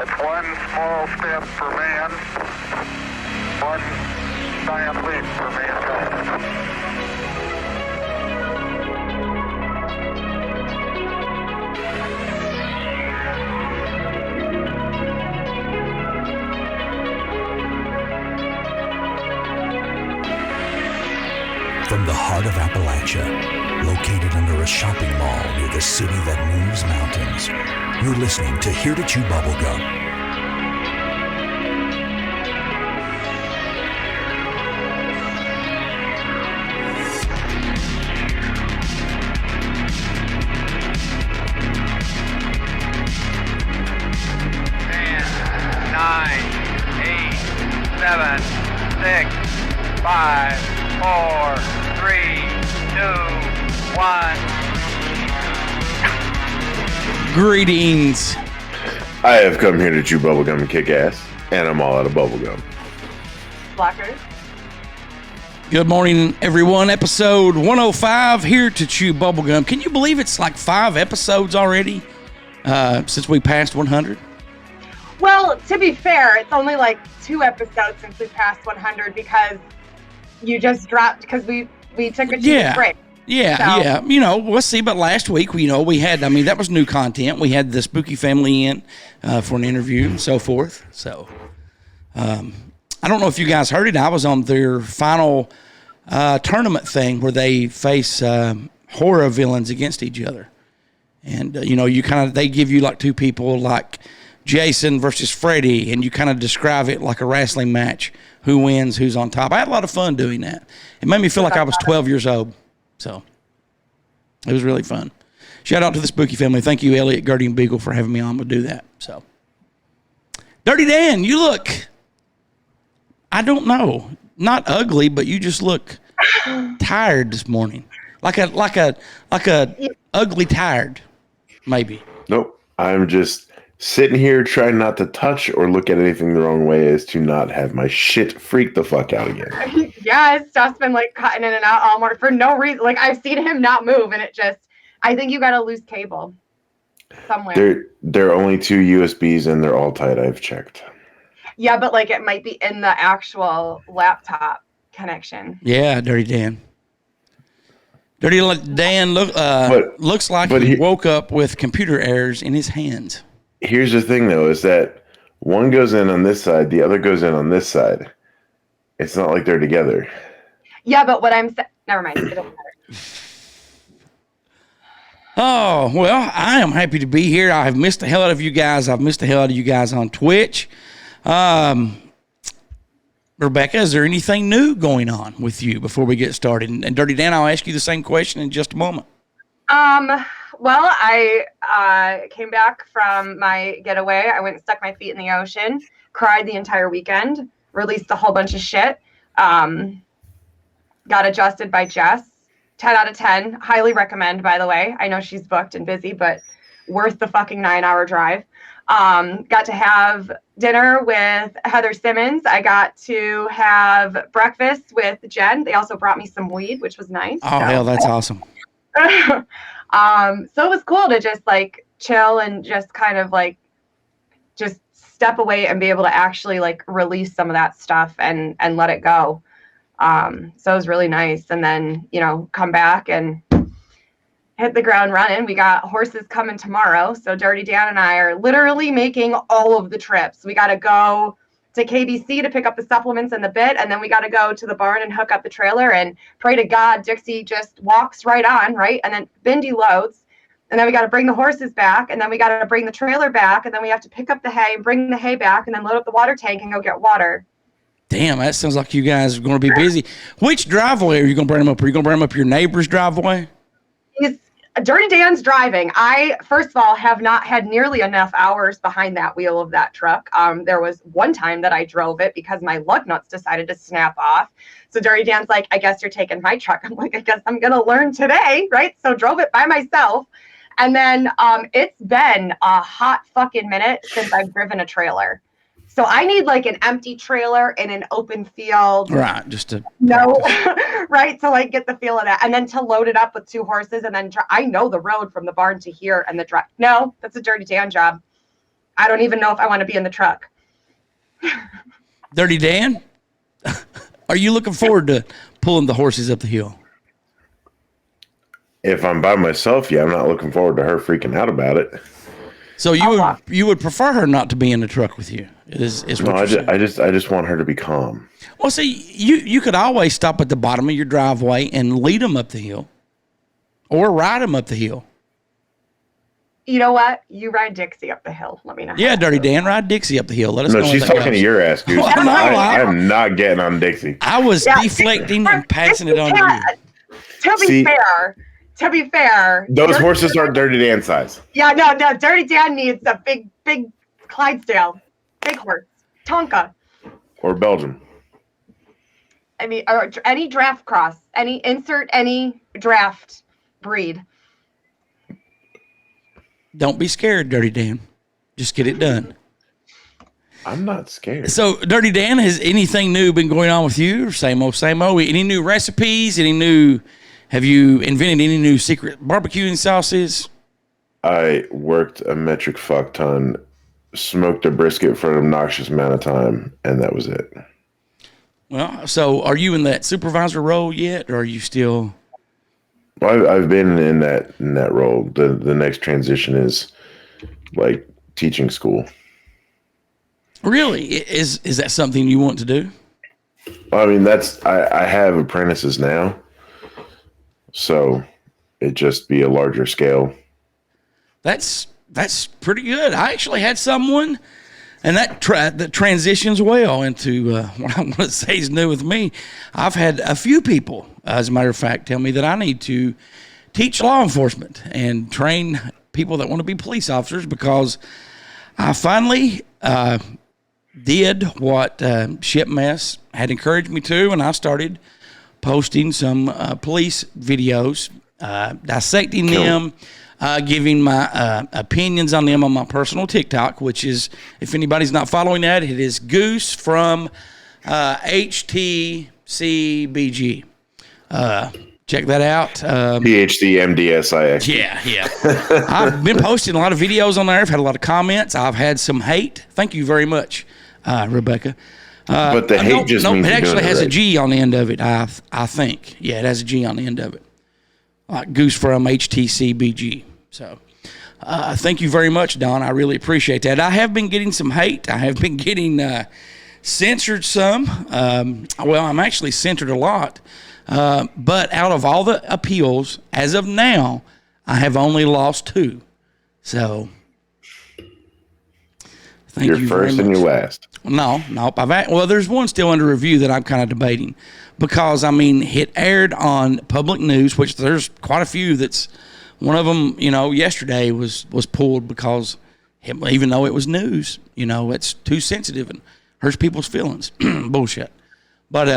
It's one small step for man, one giant leap for mankind. From the heart of Appalachia, located under a shopping mall near the city that moves mountains, you're listening to Here to Chew Bubblegum. Greetings. I have come here to chew bubblegum and kick ass, and I'm all out of bubblegum. Blockers. Good morning, everyone. Episode 105, Here to Chew Bubblegum. Can you believe it's like 5 episodes already since we passed 100? Well, to be fair, it's only like 2 episodes since we passed 100 because you just dropped, because we took a 2-week break. Yeah. You know, we'll see. But last week, we had, that was new content. We had the Spooky family in for an interview and so forth. So, I don't know if you guys heard it. I was on their final tournament thing where they face horror villains against each other. And, they give you like 2 people, like Jason versus Freddy, and you kind of describe it like a wrestling match. Who wins, who's on top. I had a lot of fun doing that. It made me feel like I was 12 years old. So it was really fun. Shout out to the Spooky family. Thank you, Elliot, Guardian Beagle, for having me on to do that. So, Dirtydan, you look, I don't know, not ugly, but you just look tired this morning, like a ugly tired, maybe. Nope, I'm just sitting here trying not to touch or look at anything the wrong way as to not have my shit freak the fuck out again. Yeah, his stuff's been like cutting in and out all morning for no reason. Like I've seen him not move, and it just, I think you got a loose cable somewhere. There are only 2 USBs and they're all tight. I've checked. Yeah, but like it might be in the actual laptop connection. Yeah, Dirtydan. Dirtydan looks like he woke up with computer errors in his hands. Here's the thing, though, is that one goes in on this side, the other goes in on this side. It's not like they're together. Yeah, but what I'm saying, never mind. It doesn't matter. Oh, well, I am happy to be here. I've missed the hell out of you guys. I've missed the hell out of you guys on Twitch. Rebecca, is there anything new going on with you before we get started? And Dirtydan, I'll ask you the same question in just a moment. Well, I came back from my getaway. I went and stuck my feet in the ocean, cried the entire weekend, released a whole bunch of shit, got adjusted by Jess. 10 out of 10. Highly recommend, by the way. I know she's booked and busy, but worth the fucking 9-hour drive. Got to have dinner with Heather Simmons. I got to have breakfast with Jen. They also brought me some weed, which was nice. Oh, hell, that's awesome. So it was cool to just like chill and just kind of like just step away and be able to actually like release some of that stuff and let it go. So it was really nice. And then, come back and hit the ground running. We got horses coming tomorrow. So Dirtydan and I are literally making all of the trips. We got to go to KBC to pick up the supplements and the bit. And then we got to go to the barn and hook up the trailer and pray to God Dixie just walks right on, right? And then Bindi loads. And then we got to bring the horses back. And then we got to bring the trailer back. And then we have to pick up the hay and bring the hay back and then load up the water tank and go get water. Damn, that sounds like you guys are going to be busy. Which driveway are you going to bring them up? Are you going to bring them up your neighbor's driveway? Dirtydan's driving. I, first of all, have not had nearly enough hours behind that wheel of that truck. There was one time that I drove it because my lug nuts decided to snap off. So Dirtydan's like, I guess you're taking my truck. I'm like, I guess I'm going to learn today, right? So drove it by myself. And then it's been a hot fucking minute since I've driven a trailer. So I need like an empty trailer in an open field. Right, just to right, to like get the feel of that. And then to load it up with 2 horses and then I know the road from the barn to here and the drive. No, that's a Dirtydan job. I don't even know if I want to be in the truck. Dirtydan, are you looking forward to pulling the horses up the hill? If I'm by myself, yeah, I'm not looking forward to her freaking out about it. So you would prefer her not to be in the truck with you? Is what you're saying? I just want her to be calm. Well, see, you could always stop at the bottom of your driveway and lead them up the hill, or ride them up the hill. You know what? You ride Dixie up the hill. Let me know. Yeah, Dirtydan, ride Dixie up the hill. Let us know. No, she's how that talking goes. to your ass, Goose. Well, no, I'm not getting on Dixie. I was deflecting and passing it on to you. To be fair, those horses aren't Dirtydan size. Yeah, no, Dirtydan needs a big Clydesdale, big horse, Tonka. Or Belgium. I mean, or any draft cross, insert any draft breed. Don't be scared, Dirtydan. Just get it done. I'm not scared. So, Dirtydan, has anything new been going on with you? Or same old, same old? Any new recipes? Have you invented any new secret barbecuing sauces? I worked a metric fuck ton, smoked a brisket for an obnoxious amount of time, and that was it. Well, so are you in that supervisor role yet, or are you still? Well, I've been in that role. The next transition is like teaching school. Really? Is that something you want to do? I mean, I have apprentices now, so it'd just be a larger scale. That's pretty good. I actually had someone, and that transitions well into what I want to say is new with me. I've had a few people, as a matter of fact, tell me that I need to teach law enforcement and train people that want to be police officers, because I finally did what Ship Mess had encouraged me to, and I started posting some police videos, dissecting them, giving my opinions on them on my personal TikTok, which is, if anybody's not following that, it is Goose from HTCBG. Check that out. PhD, MDSIX. Yeah. I've been posting a lot of videos on there. I've had a lot of comments. I've had some hate. Thank you very much, Rebecca. But the hate just means it you're actually doing has it a right. G on the end of it. I think. Yeah, it has a G on the end of it. Like Goose from HTCBG. So, thank you very much, Don. I really appreciate that. I have been getting some hate. I have been getting censored some. Well, I'm actually censored a lot. But out of all the appeals, as of now, I have only lost 2. So, thank you very much. Your first and your last. Nope. Well, there's one still under review that I'm kind of debating, because, I mean, it aired on public news, which there's quite a few. That's one of them, yesterday was pulled because, even though it was news, it's too sensitive and hurts people's feelings. Bullshit. But,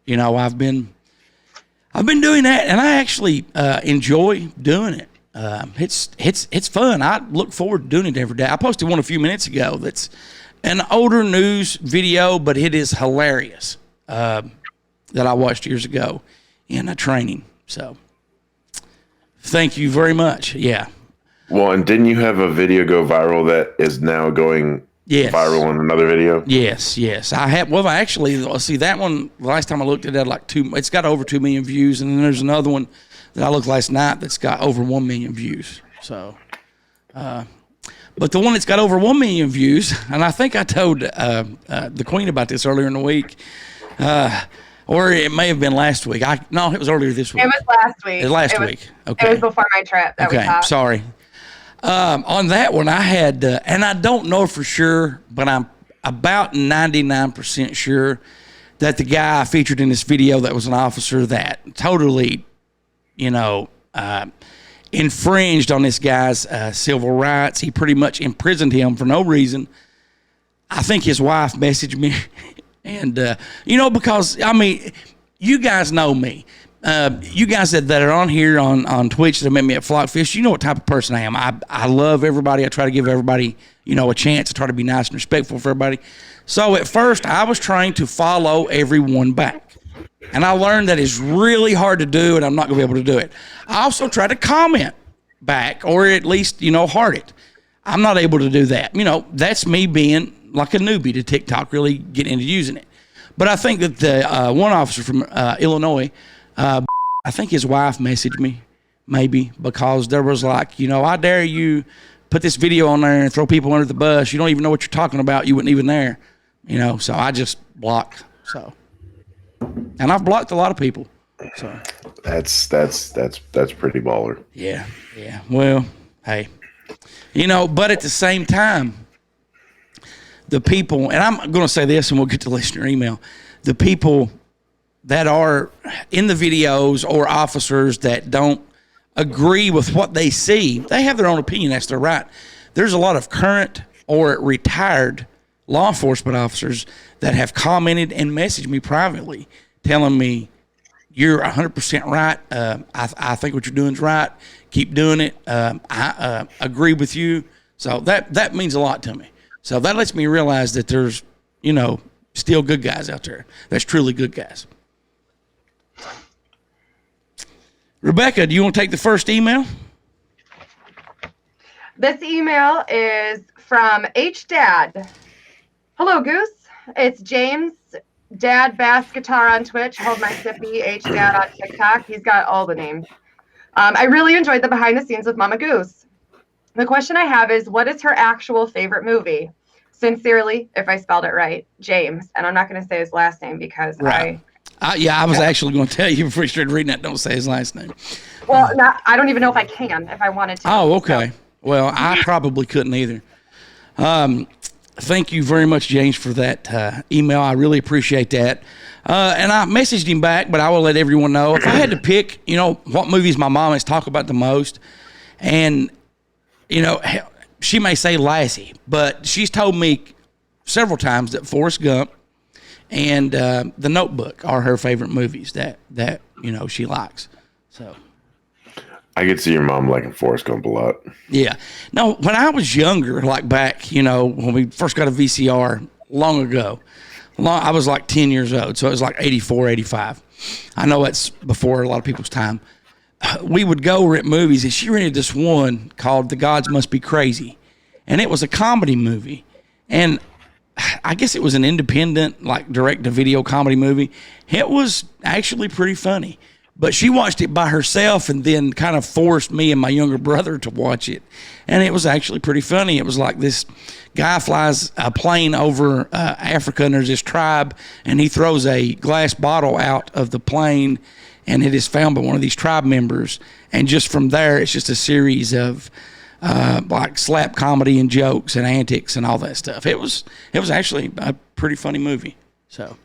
I've been doing that, and I actually enjoy doing it. It's fun. I look forward to doing it every day. I posted one a few minutes ago that's an older news video, but it is hilarious, that I watched years ago in a training. So thank you very much. Yeah. Well, and didn't you have a video go viral that is now going viral on another video? Yes. I have. Well, actually, see that one. The last time I looked at it, it's got over 2 million views, and then there's another one that I looked last night that's got over 1 million views. So, but the one that's got over 1 million views, and I think I told the Queen about this earlier in the week, or it may have been last week. No, it was earlier this week. It was last week. Week. Okay. It was before my trip. That was hot. Sorry. On that one, I had, and I don't know for sure, but I'm about 99% sure that the guy I featured in this video that was an officer that totally, infringed on this guy's civil rights. He pretty much imprisoned him for no reason. I think his wife messaged me, and, because, I mean, you guys know me. You guys that are on here on Twitch that met me at Flockfish, you know what type of person I am. I love everybody. I try to give everybody, a chance. I try to be nice and respectful for everybody. So at first, I was trying to follow everyone back. And I learned that it's really hard to do, and I'm not going to be able to do it. I also try to comment back, or at least, heart it. I'm not able to do that. You know, that's me being like a newbie to TikTok, really getting into using it. But I think that the one officer from Illinois, I think his wife messaged me, maybe, because there was like, you know, I dare you put this video on there and throw people under the bus. You don't even know what you're talking about. You weren't even there, you know. So I just blocked. So, and I've blocked a lot of people. So that's pretty baller. Yeah. Well, hey, you know, but at the same time, the people, and I'm going to say this, and we'll get to listener email. The people that are in the videos or officers that don't agree with what they see, they have their own opinion. That's their right. There's a lot of current or retired law enforcement officers that have commented and messaged me privately telling me, you're 100% right. I think what you're doing is right. Keep doing it. I agree with you. So that means a lot to me. So that lets me realize that there's, you know, still good guys out there. That's truly good guys. Rebecca, do you want to take the first email? This email is from H-Dad. Hello, Goose. It's James, Dad Bass Guitar on Twitch. Hold my sippy. H-Dad on TikTok. He's got all the names. I really enjoyed the behind the scenes with Mama Goose. The question I have is, what is her actual favorite movie? Sincerely, if I spelled it right, James. And I'm not going to say his last name because right. I was actually going to tell you before you started reading that, don't say his last name. Well, I don't even know if I can, if I wanted to. Oh, okay. So. Well, I probably couldn't either. Thank you very much, James, for that email. I really appreciate that. And I messaged him back, but I will let everyone know. If I had to pick, you know, what movies my mom has talked about the most, and, you know, she may say Lassie, but she's told me several times that Forrest Gump and The Notebook are her favorite movies that you know, she likes. So I could see your mom liking Forrest Gump a lot. Yeah. No, when I was younger, like back, you know, when we first got a VCR long ago, I was like 10 years old, so it was like 84, 85. I know it's before a lot of people's time. We would go rent movies, and she rented this one called The Gods Must Be Crazy, and it was a comedy movie, and I guess it was an independent, like, direct-to-video comedy movie. It was actually pretty funny, but she watched it by herself and then kind of forced me and my younger brother to watch it, and it was actually pretty funny. It was like this guy flies a plane over Africa, and there's this tribe, and he throws a glass bottle out of the plane, and it is found by one of these tribe members. And just from there, it's just a series of like slap comedy and jokes and antics and all that stuff. It was actually a pretty funny movie. So,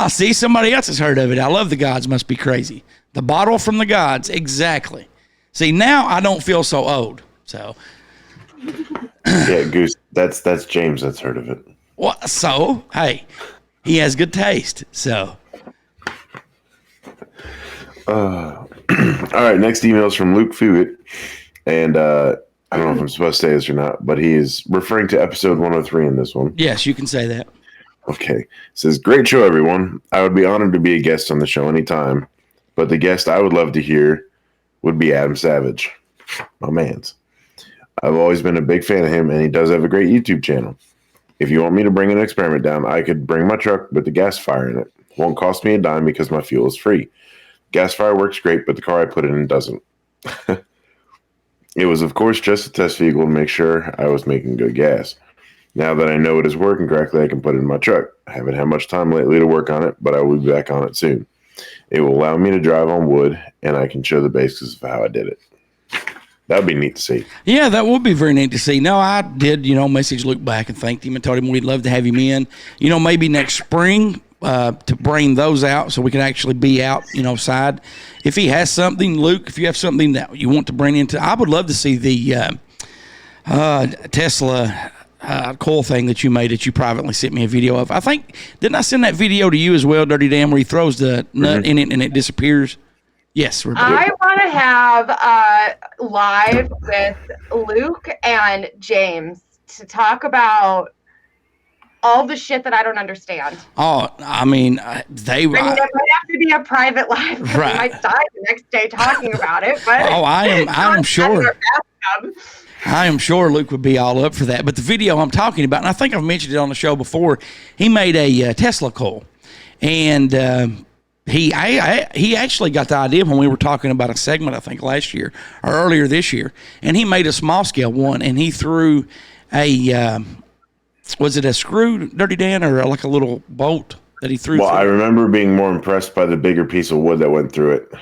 see, somebody else has heard of it. I love The Gods Must Be Crazy. The bottle from the gods, exactly. See, now I don't feel so old. So, yeah, Goose, that's James that's heard of it. Well, so hey, he has good taste. So. All right, next email is from Luke Fewitt, and I don't know if I'm supposed to say this or not, but he is referring to episode 103 in this one. Yes, you can say that. Okay. It says, great show, everyone. I would be honored to be a guest on the show anytime, but the guest I would love to hear would be Adam Savage, my mans. I've always been a big fan of him, and he does have a great YouTube channel. If you want me to bring an experiment down, I could bring my truck with the gas fire in it. Won't cost me a dime because my fuel is free. Gas fire works great, but the car I put it in doesn't. It was, of course, just a test vehicle to make sure I was making good gas. Now that I know it is working correctly, I can put it in my truck. I haven't had much time lately to work on it, but I will be back on it soon. It will allow me to drive on wood, and I can show the basics of how I did it. That would be neat to see. Yeah, that would be very neat to see. No, I did, you know, message Luke back and thanked him and told him we'd love to have him in. You know, maybe next spring to bring those out so we can actually be out, you know, side. If he has something, Luke, if you have something that you want to bring into, I would love to see the Tesla coil thing that you made that you privately sent me a video of. I think, didn't I send that video to you as well, Dirtydan, where he throws the nut in it and it disappears? Yes. Rebecca. I want to have live with Luke and James to talk about all the shit that I don't understand. Oh, I mean, it might have to be a private live. Right. I might die the next day talking about it. But I am sure. I am sure Luke would be all up for that. But the video I'm talking about, and I think I've mentioned it on the show before, he made a Tesla coil. And he actually got the idea when we were talking about a segment, I think, last year or earlier this year. And he made a small-scale one, and he threw was it a screw, Dirtydan, or like a little bolt that he threw? Well, through? I remember being more impressed by the bigger piece of wood that went through it.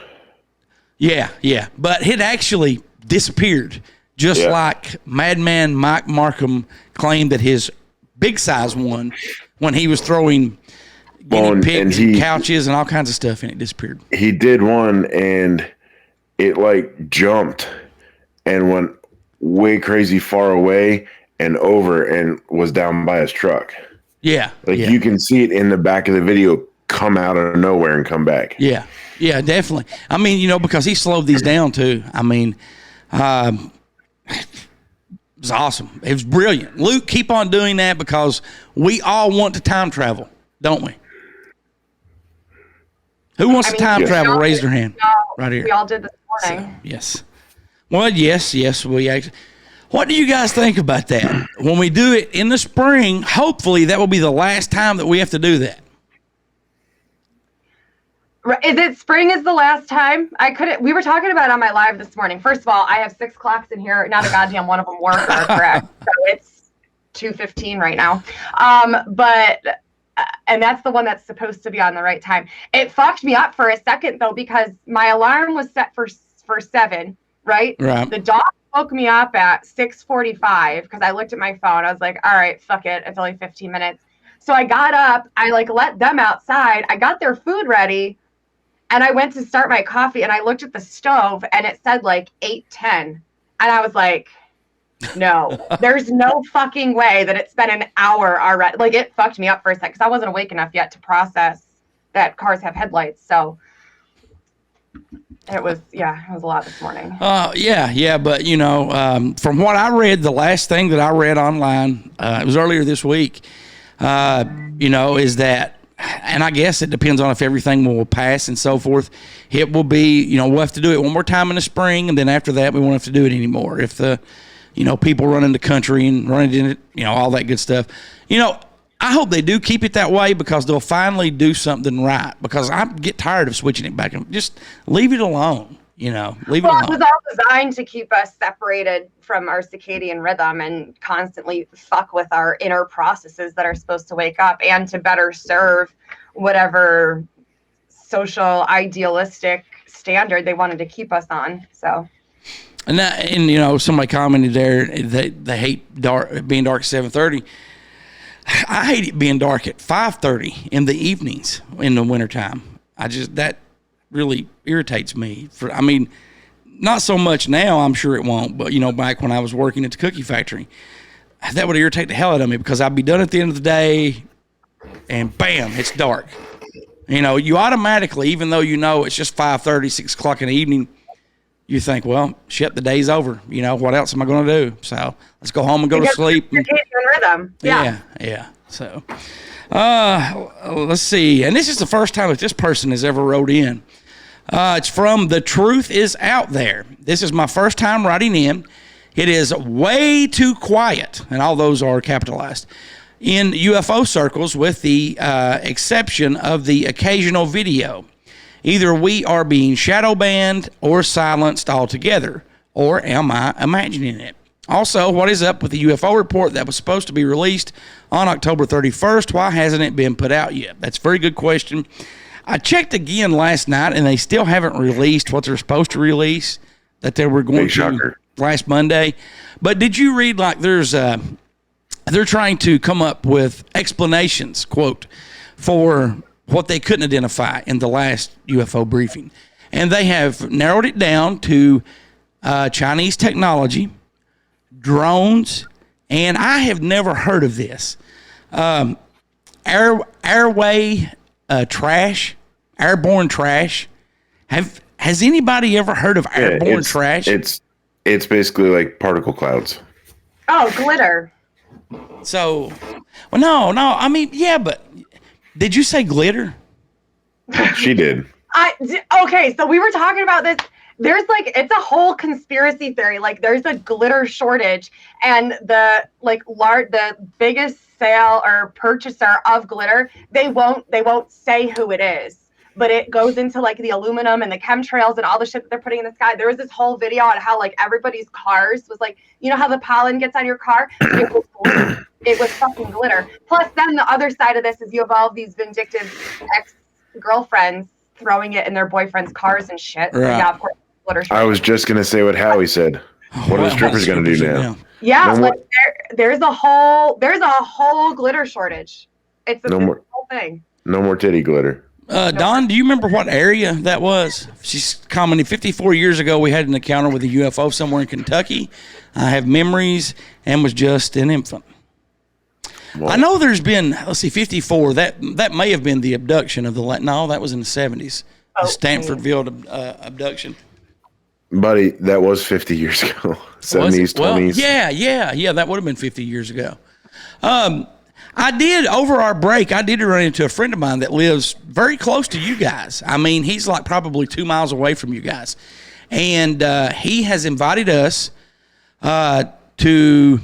Yeah. But it actually disappeared, just like Madman Mike Markham claimed that his big size one, when he was throwing guinea pigs and couches and all kinds of stuff, and it disappeared. He did one, and it like jumped and went way crazy far away and over and was down by his truck. Yeah. You can see it in the back of the video come out of nowhere and come back. Yeah, definitely. I mean, because he slowed these down too. I mean, it was awesome. It was brilliant. Luke, keep on doing that because we all want to time travel, don't we? Who wants to time travel? Raise their hand right here. We all did this morning. So, yes. Well, yes. We actually. What do you guys think about that? When we do it in the spring, hopefully that will be the last time that we have to do that. Is it spring is the last time? We were talking about it on my live this morning. First of all, I have 6 clocks in here. Not a goddamn one of them work or correct. So it's 2:15 right now. And that's the one that's supposed to be on the right time. It fucked me up for a second though, because my alarm was set for 7, right? Right. The dog woke me up at 6:45 because I looked at my phone. I was like, all right, fuck it. It's only 15 minutes. So I got up, I let them outside. I got their food ready and I went to start my coffee and I looked at the stove and it said 8:10. And I was like, no, there's no fucking way that it's been an hour already. It fucked me up for a second because I wasn't awake enough yet to process that cars have headlights. So it was a lot this morning. Yeah. But, from what I read, the last thing that I read online, it was earlier this week, is that, and I guess it depends on if everything will pass and so forth. It will be, we'll have to do it one more time in the spring. And then after that, we won't have to do it anymore. If the, people run into country and run into, all that good stuff. I hope they do keep it that way because they'll finally do something right. Because I get tired of switching it back and just leave it alone. Leave it alone. It was all designed to keep us separated from our circadian rhythm and constantly fuck with our inner processes that are supposed to wake up and to better serve whatever social idealistic standard they wanted to keep us on. So. And somebody commented there that they hate being dark at 7:30. I hate it being dark at 5:30 in the evenings in the wintertime. That really irritates me. Not so much now, I'm sure it won't, but back when I was working at the cookie factory, that would irritate the hell out of me because I'd be done at the end of the day and bam, it's dark. You automatically, even though it's just 5:30, 6 o'clock in the evening, you think, well, shit, the day's over. What else am I going to do? So let's go home and go to sleep. Rhythm. Yeah. So let's see. And this is the first time that this person has ever wrote in. It's from The Truth Is Out There. This is my first time writing in. It is way too quiet, and all those are capitalized, in UFO circles with the exception of the occasional video. Either we are being shadow banned or silenced altogether, or am I imagining it? Also, what is up with the UFO report that was supposed to be released on October 31st? Why hasn't it been put out yet? That's a very good question. I checked again last night, and they still haven't released what they're supposed to release that they were going to last Monday. But did you read they're trying to come up with explanations, quote, for what they couldn't identify in the last UFO briefing. And they have narrowed it down to Chinese technology, drones, and I have never heard of this. Airborne trash. Has anybody ever heard of airborne trash? It's basically like particle clouds. Oh, glitter. So, well, no. I mean, yeah, but did you say glitter? She did. Okay, so we were talking about this. there's like, it's a whole conspiracy theory. Like there's a glitter shortage, and the biggest sale or purchaser of glitter, they won't say who it is, but it goes into like the aluminum and the chemtrails and all the shit that they're putting in the sky. There was this whole video on how like everybody's cars was like, you know how the pollen gets on your car? It was glitter. It was fucking glitter. Plus then the other side of this is you have all these vindictive ex-girlfriends throwing it in their boyfriends' cars and shit. Right. Yeah, of course. I was just gonna say what Howie said. What are strippers gonna do now? Yeah, No like there's a whole glitter shortage. It's a whole thing. No more titty glitter. Don, do you remember what area that was? She's commenting, 54 years ago, we had an encounter with a UFO somewhere in Kentucky. I have memories and was just an infant. Well, I know there's been, 54. That may have been the abduction of no, that was in the 70s. The Stanfordville abduction. Buddy, that was 50 years ago. 70s, 20s. Yeah, that would have been 50 years ago. Over our break, I did run into a friend of mine that lives very close to you guys. I mean, he's like probably 2 miles away from you guys. And he has invited us to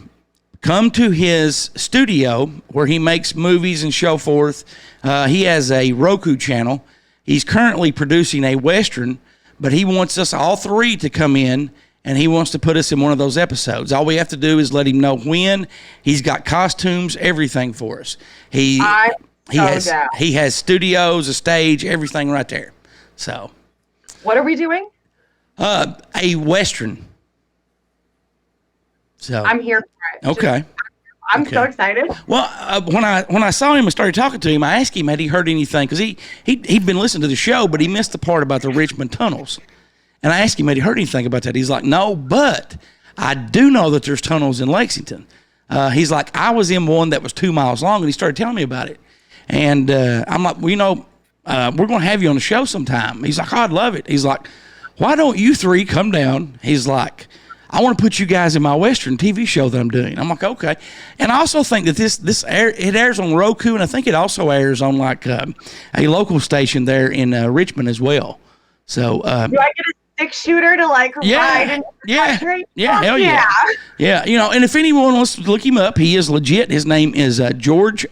come to his studio where he makes movies and so forth. He has a Roku channel. He's currently producing a Western, but he wants us all three to come in, and he wants to put us in one of those episodes. All we have to do is let him know when. He's got costumes, everything for us. He has studios, a stage, everything right there. So, what are we doing? A Western. So I'm here for it. Okay. I'm so excited. Well, when I saw him and started talking to him, I asked him had he heard anything, because he'd been listening to the show, but he missed the part about the Richmond tunnels. And I asked him had he heard anything about that. He's like, no, but I do know that there's tunnels in Lexington. He's like, I was in one that was 2 miles long, and he started telling me about it. And I'm like, well, we're going to have you on the show sometime. He's like, oh, I'd love it. He's like, why don't you three come down? He's like, I want to put you guys in my Western TV show that I'm doing. I'm like, okay. And I also think that it airs on Roku, and I think it also airs on like a local station there in Richmond as well. So do I get a 6-shooter to like ride into the country? Yeah, hell yeah. Yeah, and if anyone wants to look him up, he is legit. His name is George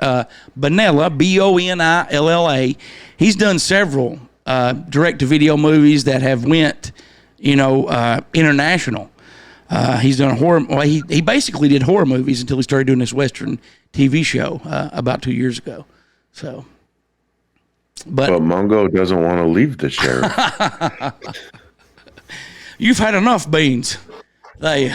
Bonilla, Bonilla. He's done several direct-to-video movies that have went, international. He's done a horror. Well, he basically did horror movies until he started doing this Western TV show about 2 years ago. So, but Mongo doesn't want to leave the show. You've had enough beans. He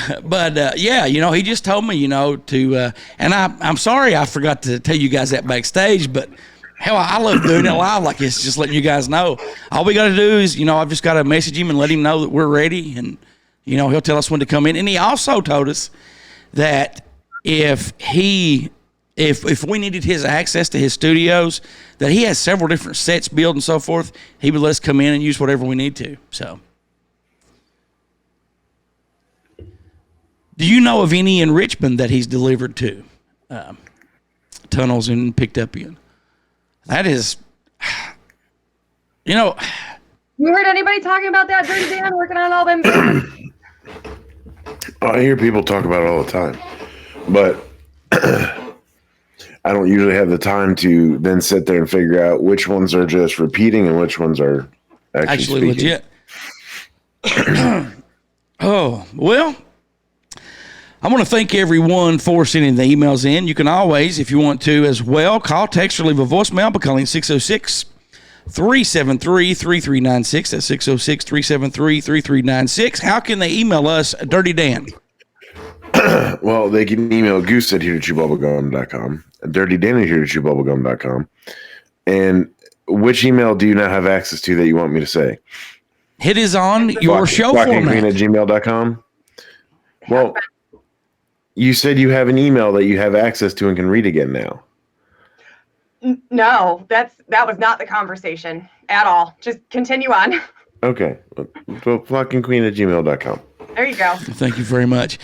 just told me, to, and I'm sorry I forgot to tell you guys that backstage, but hell, I love doing it live like this, just letting you guys know. All we got to do is, I've just got to message him and let him know that we're ready, and he'll tell us when to come in. And he also told us that if we needed his access to his studios, that he has several different sets built and so forth, he would let us come in and use whatever we need to. So, do you know of any in Richmond that he's delivered to tunnels and picked up in? That is, You heard anybody talking about that Dirtydan working on all them? I hear people talk about it all the time, but I don't usually have the time to then sit there and figure out which ones are just repeating and which ones are actually legit. Oh, well, I want to thank everyone for sending the emails in. You can always, if you want to as well, call, text, or leave a voicemail by calling 606-373-3396. That's 606-373-3396. How can they email us, Dirtydan? Well, they can email Goose at here@bubblegum.com, Dirtydan at here@bubblegum.com. And which email do you not have access to that you want me to say? It is on your show format. Flockingqueen@gmail.com. Well, you said you have an email that you have access to and can read again now. No, that was not the conversation at all. Just continue on. Okay. Well, flockingqueen@gmail.com. There you go. Thank you very much.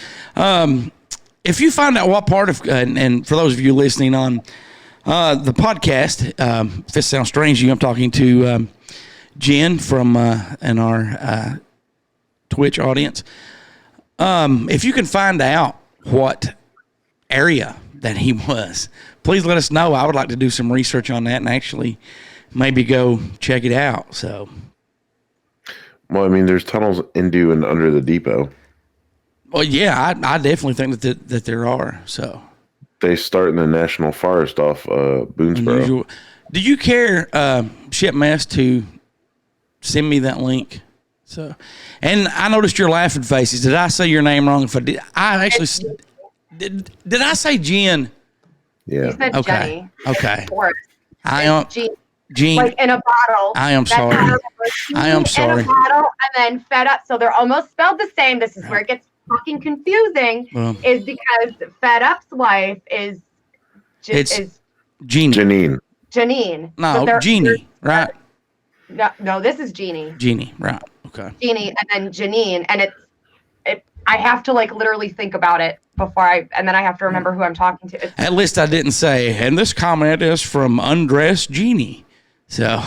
If you find out what part of, and for those of you listening on the podcast, if it sounds strange to you, I'm talking to Jen from in our Twitch audience. If you can find out what area that he was, please let us know. I would like to do some research on that and actually maybe go check it out. So, well, I mean, there's tunnels into and under the depot. well, yeah, I definitely think that there are. So They start in the national forest off Boonesboro. unusual. Do you care, Ship Mess, to send me that link? So, and I noticed your laughing faces. Did I say your name wrong? If I did, I actually did I say Jen? You Yeah. said Okay. Jenny. Okay. Or I am Jean. like in a bottle. I am That's sorry. how it was. I am In sorry. a bottle and then fed up. So they're almost spelled the same. This is where it gets fucking confusing. Well, Is because Fed Up's wife is It's- is Jeannie. Janine. Janine. No, So they're- Jeannie. Right. No, this is Jeannie. Jeannie. Right. Okay. Jeannie and then Janine, and I have to like literally think about it and then I have to remember who I'm talking to. It's, At least I didn't say, and this comment is from Undressed Jeannie. So,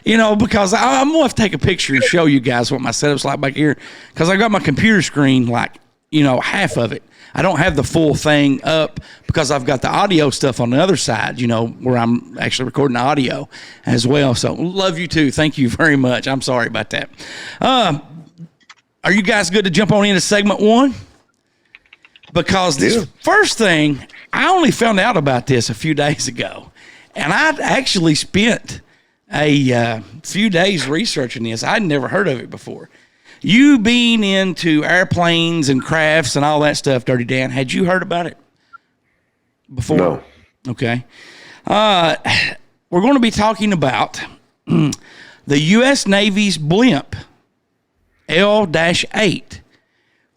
because I'm going to have to take a picture and show you guys what my setup's like back here. Because I got my computer screen, like, half of it. I don't have the full thing up because I've got the audio stuff on the other side, where I'm actually recording the audio as well. So, love you too. Thank you very much. I'm sorry about that. Are you guys good to jump on into segment 1? Because this first thing, I only found out about this a few days ago. And I'd actually spent a few days researching this. I'd never heard of it before. You being into airplanes and crafts and all that stuff, Dirtydan, had you heard about it before? No. Okay. We're going to be talking about the U.S. Navy's blimp, L-8,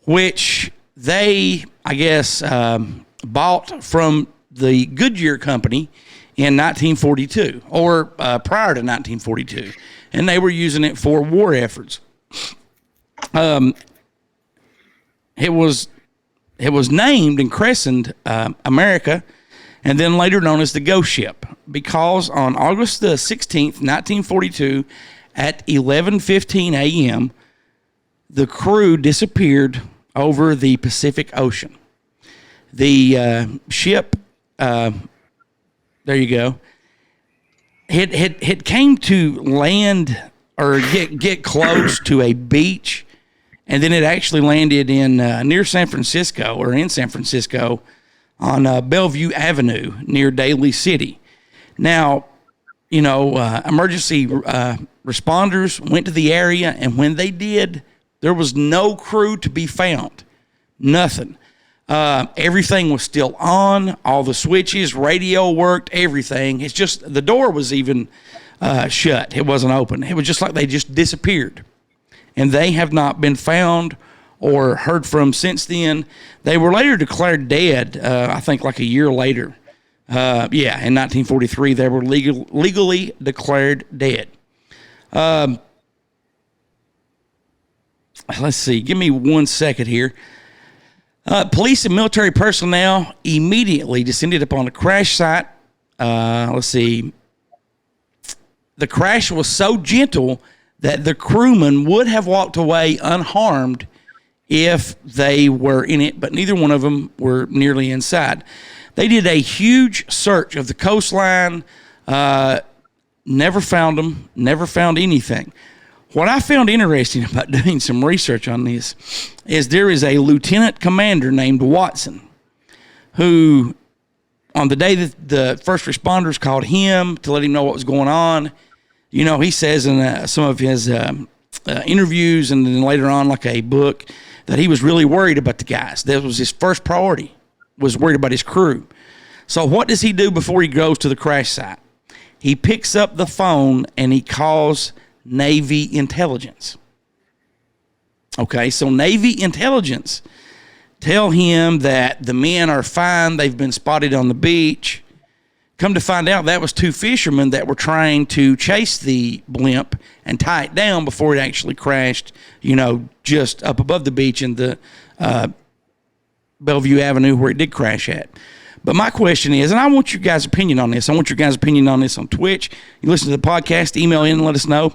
which they, I guess, bought from the Goodyear Company in 1942, or prior to 1942, and they were using it for war efforts. It was named and christened America, and then later known as the Ghost Ship, because on August the 16th, 1942, at 11:15 a.m., the crew disappeared over the Pacific Ocean. The ship, there you go, it came to land or get close to a beach, and then it actually landed in near San Francisco, or in San Francisco, on Bellevue Avenue near Daly City. Now, emergency responders went to the area, and when they did, there was no crew to be found. Nothing. Everything was still on. All the switches, radio worked, everything. It's just the door was even shut. It wasn't open. It was just like they just disappeared. And they have not been found or heard from since then. They were later declared dead, I think like a year later. In 1943, they were legally declared dead. Let's see. Give me 1 second here. Police and military personnel immediately descended upon the crash site. Let's see. The crash was so gentle that the crewmen would have walked away unharmed if they were in it, but neither one of them were nearly inside. They did a huge search of the coastline, never found them, never found anything. What I found interesting about doing some research on this is there is a lieutenant commander named Watson who, on the day that the first responders called him to let him know what was going on, he says in some of his interviews and then later on like a book that he was really worried about the guys. That was his first priority, was worried about his crew. So what does he do before he goes to the crash site? He picks up the phone and he calls Navy intelligence. Okay, so Navy intelligence tell him that the men are fine. They've been spotted on the beach. Come to find out, that was two fishermen that were trying to chase the blimp and tie it down before it actually crashed, just up above the beach in the Bellevue Avenue where it did crash at. But my question is, and I want your guys' opinion on this. I want your guys' opinion on this on Twitch. You listen to the podcast, email in and let us know.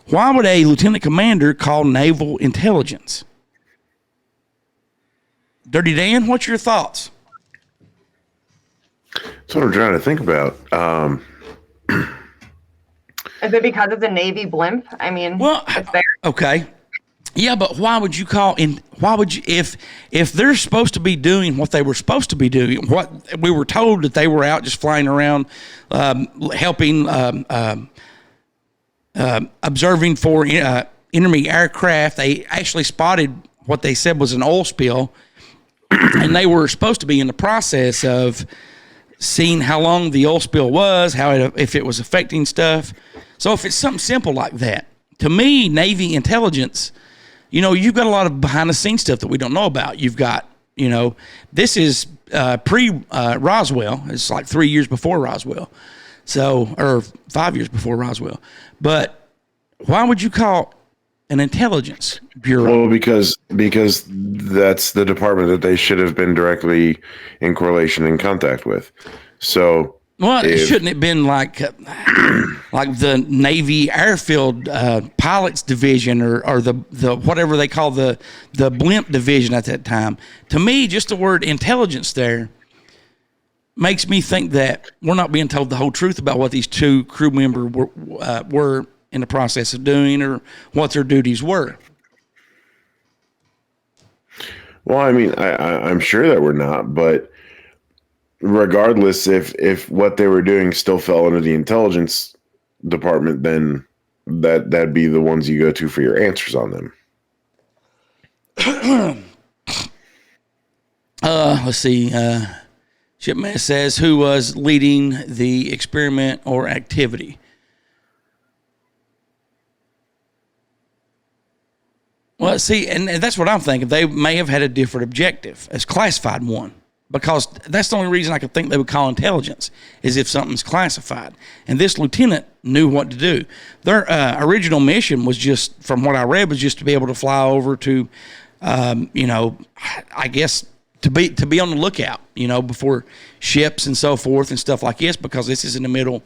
Why would a lieutenant commander call naval intelligence? Dirty Dan, what's your thoughts? That's what I'm trying to think about. Is it because it's a Navy blimp? I mean, Well, it's there. okay. Yeah, but why would you call in? Why would you, if they're supposed to be doing what they were supposed to be doing, what we were told that they were out just flying around, helping, observing for enemy aircraft. They actually spotted what they said was an oil spill, and they were supposed to be in the process of seeing how long the oil spill was, if it was affecting stuff. So if it's something simple like that, to me, Navy intelligence. You've got a lot of behind-the-scenes stuff that we don't know about. You've got, this is pre-Roswell. It's like 3 years before Roswell. Or 5 years before Roswell. But why would you call an intelligence bureau? Well, because that's the department that they should have been directly in correlation and contact with. So... Well, shouldn't it have been like the Navy Airfield Pilots Division or the whatever they call the blimp division at that time? To me, just the word intelligence there makes me think that we're not being told the whole truth about what these two crew members were in the process of doing or what their duties were. Well, I mean, I'm sure that we're not, but regardless, if what they were doing still fell under the intelligence department, then that'd be the ones you go to for your answers on them. Let's see. Shipman says, who was leading the experiment or activity? Well, see, and that's what I'm thinking. They may have had a different objective, as classified one. Because that's the only reason I could think they would call intelligence is if something's classified. And this lieutenant knew what to do. Their original mission was just, from what I read, was just to be able to fly over to, I guess to be on the lookout, before ships and so forth and stuff like this, because this is in the middle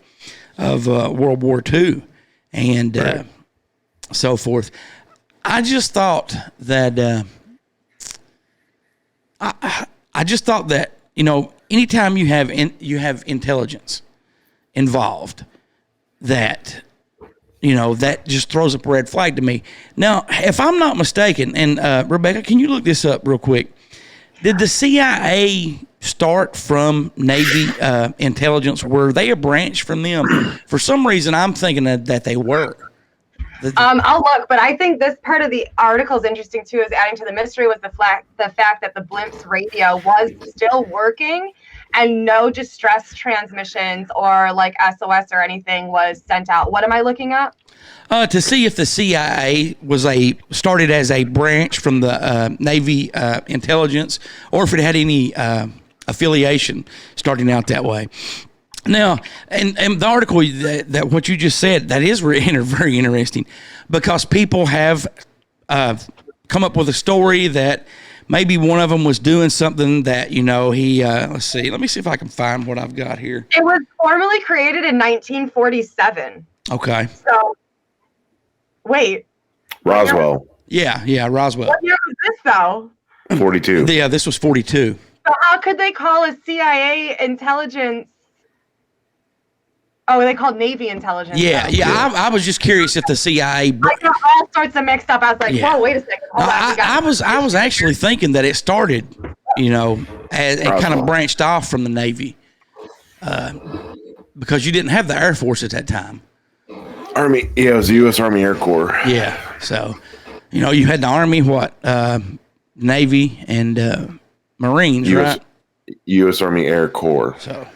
of World War II and right. So forth. I just thought that. I just thought that, anytime you have intelligence involved, that, that just throws up a red flag to me. Now, if I'm not mistaken, and Rebecca, can you look this up real quick? Did the CIA start from Navy intelligence? Were they a branch from them? For some reason, I'm thinking that they were. I'll look, but I think this part of the article is interesting too. Is adding to the mystery was the fact that the blimp's radio was still working, and no distress transmissions or like SOS or anything was sent out. What am I looking at? To see if the CIA started as a branch from the Navy intelligence, or if it had any affiliation starting out that way. Now, and the article that what you just said, that is very interesting, because people have come up with a story that maybe one of them was doing something that, he, let's see, let me see if I can find what I've got here. It was formally created in 1947. Okay. So, wait. Roswell. Yeah, Roswell. What year was this, though? 42. Yeah, this was 42. So how could they call a CIA intelligence? Oh, they called Navy intelligence. Yeah. I was just curious if the CIA. I got all sorts of mixed up. I was like, whoa, wait a second. Hold on. I was actually thinking that it started, and kind of branched off from the Navy, because you didn't have the Air Force at that time. Army, it was the U.S. Army Air Corps. Yeah, so you had the Army, Navy, and Marines, right? U.S. Army Air Corps. So.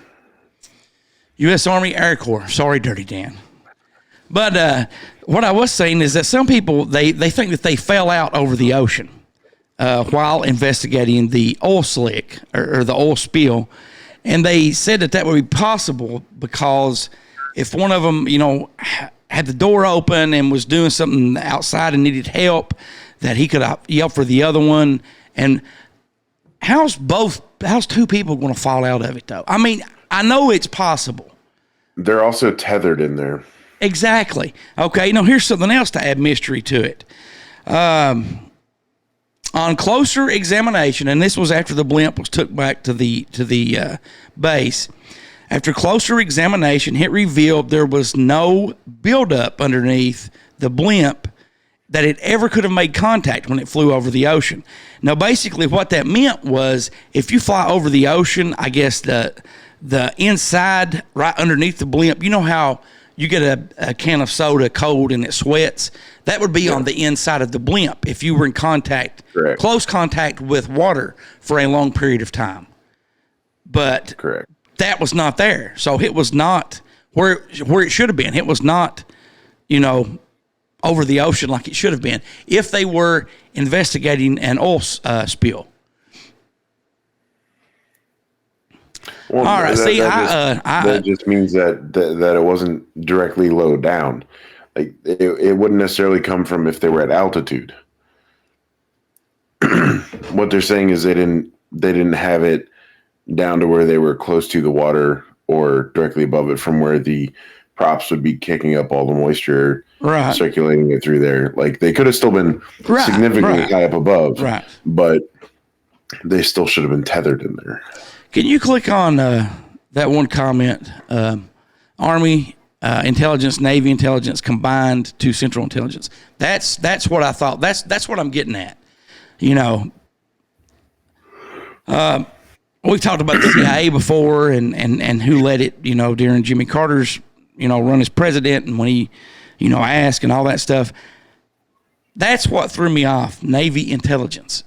U.S. Army Air Corps. Sorry, Dirty Dan. But what I was saying is that some people, they think that they fell out over the ocean while investigating the oil slick or the oil spill. And they said that would be possible because if one of them, had the door open and was doing something outside and needed help, that he could yell for the other one. And how's two people going to fall out of it, though? I mean, I know it's possible. They're also tethered in there. Exactly. Okay. Now here's something else to add mystery to it. On closer examination, and this was after the blimp was took back to the base. After closer examination, it revealed there was no buildup underneath the blimp that it ever could have made contact when it flew over the ocean. Now, basically, what that meant was if you fly over the ocean, I guess the inside right underneath the blimp, you know how you get a can of soda cold and it sweats? That would be on the inside of the blimp if you were in contact, close contact with water for a long period of time. But that was not there. So it was not where it should have been. It was not, over the ocean like it should have been if they were investigating an oil spill. Well, all right. That just means that it wasn't directly low down. Like it wouldn't necessarily come from if they were at altitude. What they're saying is they didn't have it down to where they were close to the water or directly above it from where the props would be kicking up all the moisture, circulating it through there. Like they could have still been significantly high up above, but they still should have been tethered in there. Can you click on that one comment? Army intelligence, Navy intelligence combined to Central Intelligence. That's what I thought. That's what I'm getting at. We've talked about the CIA before and who led it. During Jimmy Carter's run as president and when he asked and all that stuff. That's what threw me off. Navy intelligence.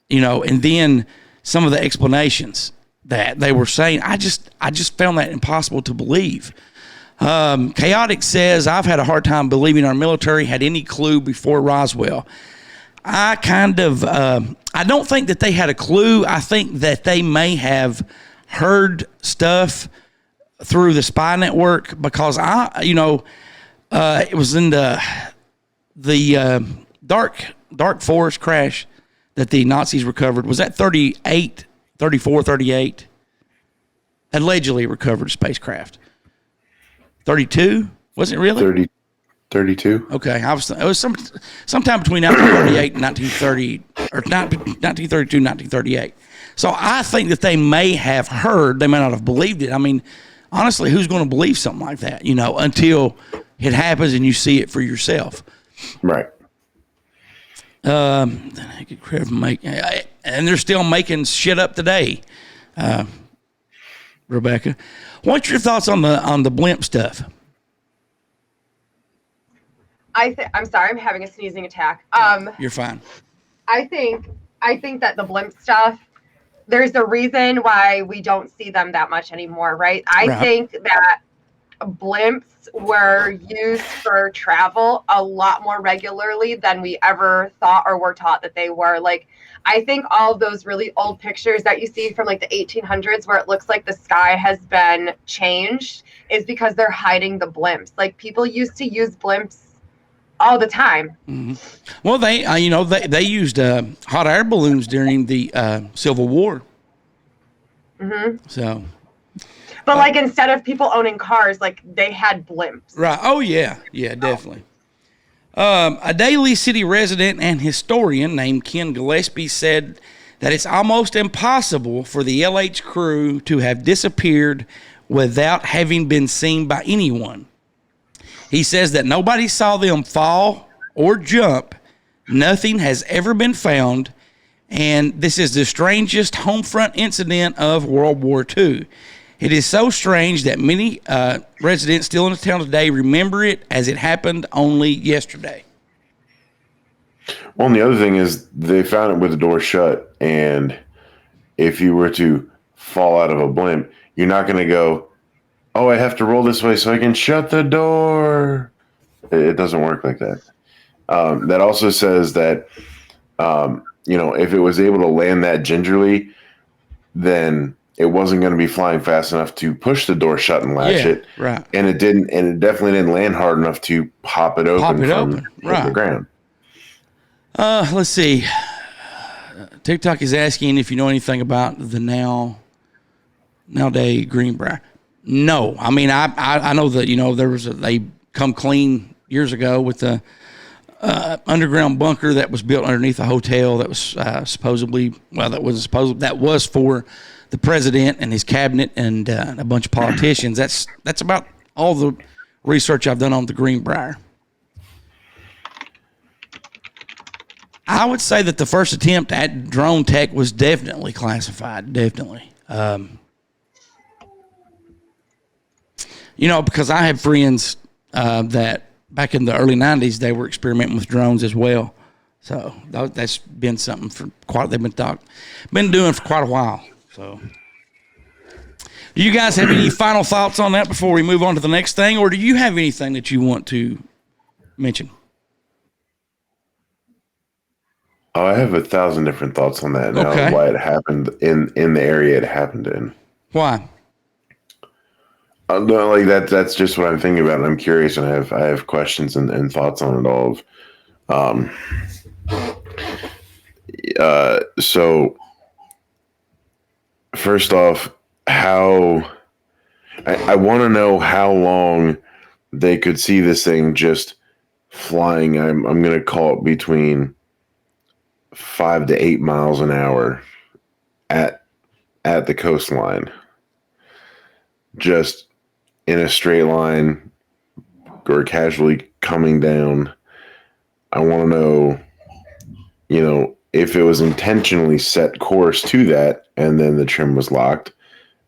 And then some of the explanations that they were saying, I just found that impossible to believe. Chaotic says, I've had a hard time believing our military had any clue before Roswell. I don't think that they had a clue. I think that they may have heard stuff through the spy network because it was in the dark forest crash that the Nazis recovered. Was that 34, 38? Allegedly recovered spacecraft. 32? Was it really? 32. Okay, it was sometime between 1938 and 1930, or 1932 and 1938. So I think that they may have heard, they may not have believed it. I mean, honestly, who's going to believe something like that, until it happens and you see it for yourself? Right. And they're still making shit up today. Rebecca, what's your thoughts on the blimp stuff? I'm sorry, I'm having a sneezing attack. You're fine. I think that the blimp stuff, there's a reason why we don't see them that much anymore, right? I think that blimps were used for travel a lot more regularly than we ever thought or were taught that they were. Like, I think all of those really old pictures that you see from like the 1800s where it looks like the sky has been changed is because they're hiding the blimps. Like, people used to use blimps all the time. Mm-hmm. Well, they used hot air balloons during the Civil War. Mm-hmm. So, but like instead of people owning cars, like they had blimps. Right. Oh yeah, definitely. A Daly City resident and historian named Ken Gillespie said that it's almost impossible for the LH crew to have disappeared without having been seen by anyone. He says that nobody saw them fall or jump. Nothing has ever been found. And this is the strangest home front incident of World War II. It is so strange that many residents still in the town today remember it as it happened only yesterday. Well, and the other thing is they found it with the door shut. And if you were to fall out of a blimp, you're not going to go, oh, I have to roll this way so I can shut the door. It doesn't work like that. That also says that, if it was able to land that gingerly, then it wasn't going to be flying fast enough to push the door shut and latch it. Right. And it didn't, and it definitely didn't land hard enough to pop it open from the ground. Let's see. TikTok is asking if you know anything about the nowadays Greenbrier. No, I mean I know that there was they come clean years ago with the underground bunker that was built underneath a hotel that was that was for the president and his cabinet and a bunch of politicians. That's about all the research I've done on the Greenbrier. I would say that the first attempt at drone tech was definitely classified. Definitely. Because I have friends that back in the early 90s, they were experimenting with drones as well. So that's been something they've been doing for quite a while. So do you guys have any final thoughts on that before we move on to the next thing, or do you have anything that you want to mention? Oh, I have 1,000 different thoughts on that now. Okay. Why it happened in the area it happened in. Why? No, like that's just what I'm thinking about. And I'm curious, and I have questions and thoughts on it all. So first off, I want to know how long they could see this thing just flying. I'm going to call it between 5 to 8 miles an hour at the coastline, just in a straight line or casually coming down. I want to know, if it was intentionally set course to that, and then the trim was locked,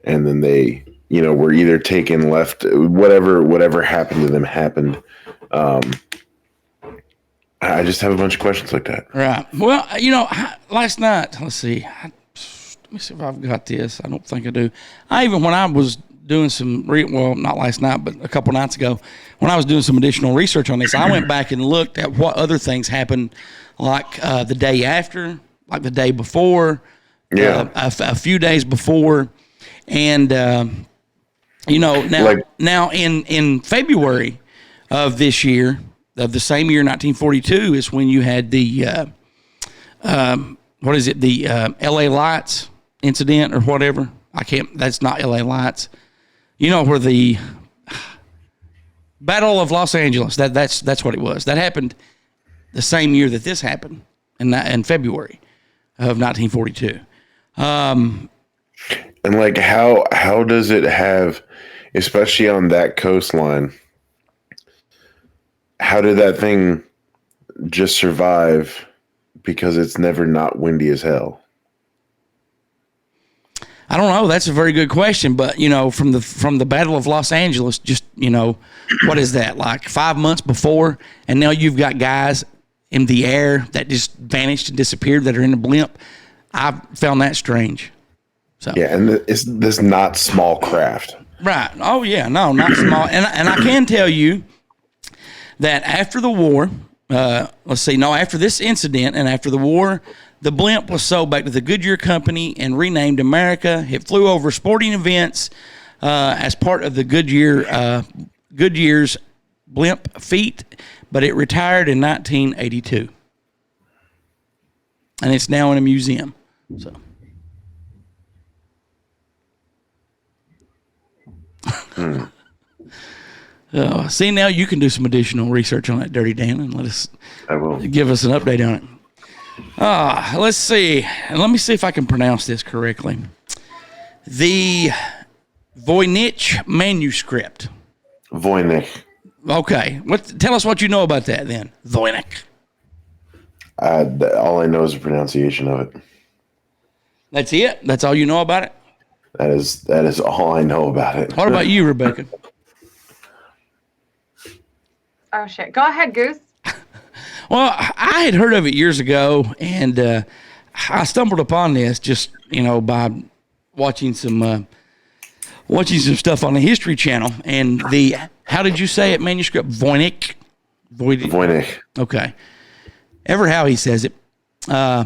and then they, were either taken left, whatever happened to them happened. I just have a bunch of questions like that. Right. Well, last night, let's see. Let me see if I've got this. I don't think I do. When I was doing some, not last night, but a couple nights ago, when I was doing some additional research on this, I went back and looked at what other things happened, like the day after, like the day before, a few days before, and now in February of this year, of the same year, 1942, is when you had the the L.A. Lights incident or whatever. That's not L.A. Lights. Where the Battle of Los Angeles, that's what it was. That happened the same year that this happened, in February of 1942. And like, how does it have, especially on that coastline, how did that thing just survive? Because it's never not windy as hell. I don't know. That's a very good question. But, from the Battle of Los Angeles, just, what is that, like 5 months before? And now you've got guys in the air that just vanished and disappeared that are in a blimp. I found that strange. So yeah, and it's this not small craft. Right. Oh, yeah. No, not small. And I can tell you that after the war, after this incident and after the war, the blimp was sold back to the Goodyear Company and renamed America. It flew over sporting events as part of the Goodyear's blimp feat, but it retired in 1982. And it's now in a museum. So. See, now you can do some additional research on that, Dirtydan, and give us an update on it. Let's see. Let me see if I can pronounce this correctly. The Voynich manuscript. Voynich. Okay. Tell us what you know about that then. Voynich. All I know is the pronunciation of it. That's it? That's all you know about it? That is all I know about it. What about you, Rebecca? Oh, shit. Go ahead, Goose. Well, I had heard of it years ago, and I stumbled upon this just, by watching some stuff on the History Channel. And how did you say it, manuscript? Voynich? Voynich. Okay. Ever how he says it. Till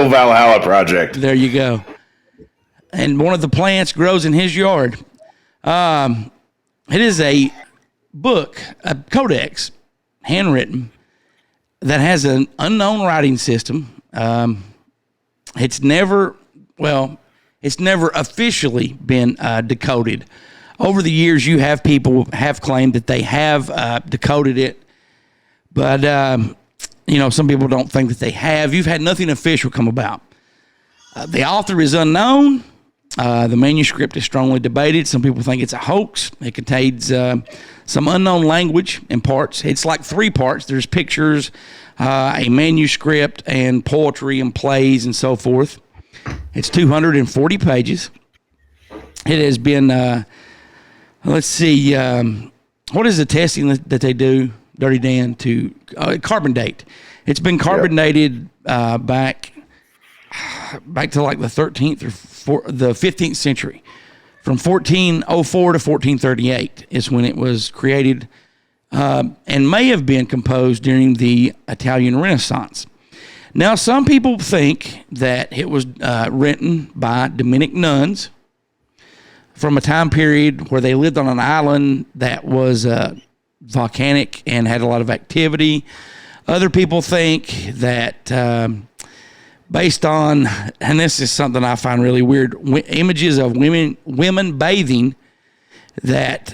Valhalla Project. There you go. And one of the plants grows in his yard. It is a book, a codex, handwritten, that has an unknown writing system. It's never officially been decoded. over the years, people have claimed that they have decoded it, but some people don't think that they have. You've had nothing official come about. The author is unknown. The manuscript is strongly debated. Some people think it's a hoax. It contains some unknown language in parts. It's like 3 parts. There's pictures, a manuscript, and poetry and plays and so forth. It's 240 pages. It has been, let's see, what is the testing that they do, Dirtydan, to carbon date? It's been carbonated back to like the 13th or the 15th century. From 1404 to 1438 is when it was created, and may have been composed during the Italian Renaissance. Now, some people think that it was written by Dominic nuns from a time period where they lived on an island that was volcanic and had a lot of activity. Other people think that based on, and this is something I find really weird, images of women bathing, that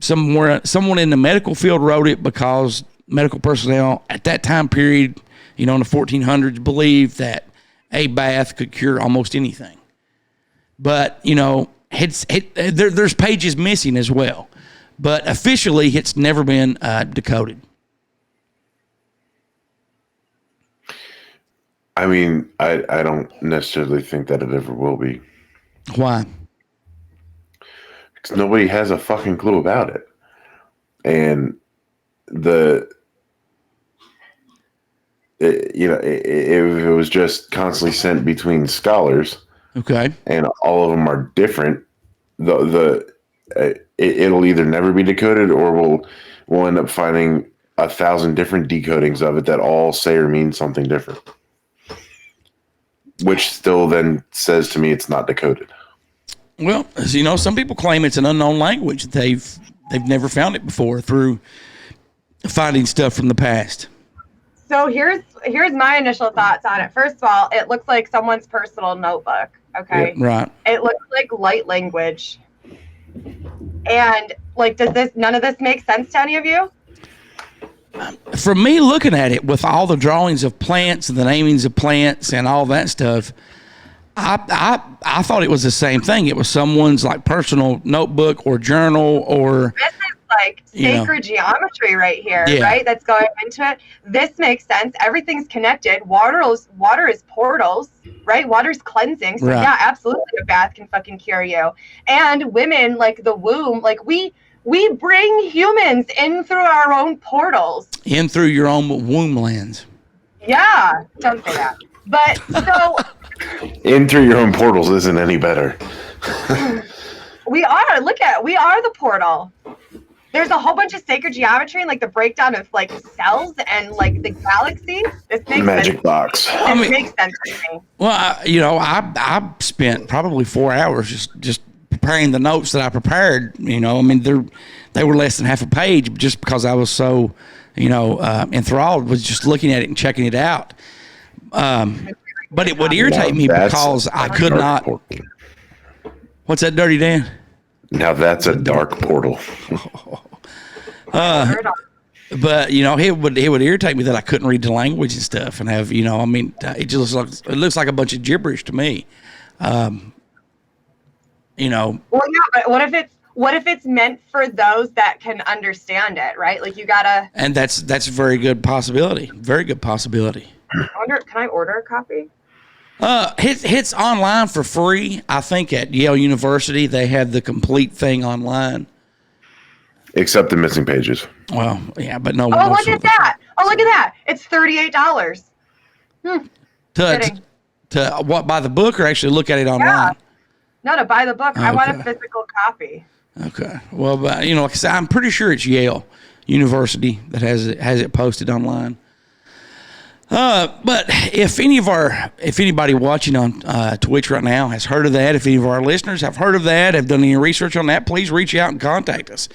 someone in the medical field wrote it because medical personnel at that time period, in the 1400s, believed that a bath could cure almost anything. But, there's pages missing as well. But officially, it's never been decoded. I mean, I don't necessarily think that it ever will be. Why? Because nobody has a fucking clue about it. And if it was just constantly sent between scholars, okay, and all of them are different, it'll either never be decoded, or we'll end up finding 1,000 different decodings of it that all say or mean something different, which still then says to me it's not decoded. Well, as you know, some people claim it's an unknown language. They've never found it before through finding stuff from the past. So here's my initial thoughts on it. First of all, it looks like someone's personal notebook. Okay. Yeah, right. It looks like light language. And none of this make sense to any of you? For me, looking at it with all the drawings of plants and the namings of plants and all that stuff, I thought it was the same thing. It was someone's personal notebook or journal or. This is sacred geometry right here, right? That's going into it. This makes sense. Everything's connected. Water is portals, right? Water's cleansing. So yeah, absolutely, a bath can fucking cure you. And women, the womb, we bring humans in through our own portals. In through your own womb lands. Yeah, don't say that. But so. In through your own portals isn't any better. We are the portal. There's a whole bunch of sacred geometry and the breakdown of cells and the galaxy. This makes magic sense. Box. This makes sense to me. Well, I spent probably 4 hours just preparing the notes that I prepared. They were less than half a page just because I was so enthralled with just looking at it and checking it out. But it would irritate me because I could not. What's that, Dirtydan? Now that's a dark portal. But it would irritate me that I couldn't read the language and stuff and have it just looks like a bunch of gibberish to me. Well, yeah, but what if it's meant for those that can understand it, right? You gotta. And that's a very good possibility. Very good possibility. Can I order a copy? It's online for free. I think at Yale University they have the complete thing online. Except the missing pages. Well, yeah, but no one. Oh, look at that! Oh, look at that! It's $38. To what, buy the book or actually look at it online? Yeah. No, to buy the book. Okay. I want a physical copy. Okay. Well, but like I said, I'm pretty sure it's Yale University that has it posted online. But if anybody watching on Twitch right now has heard of that, if any of our listeners have heard of that, have done any research on that, please reach out and contact us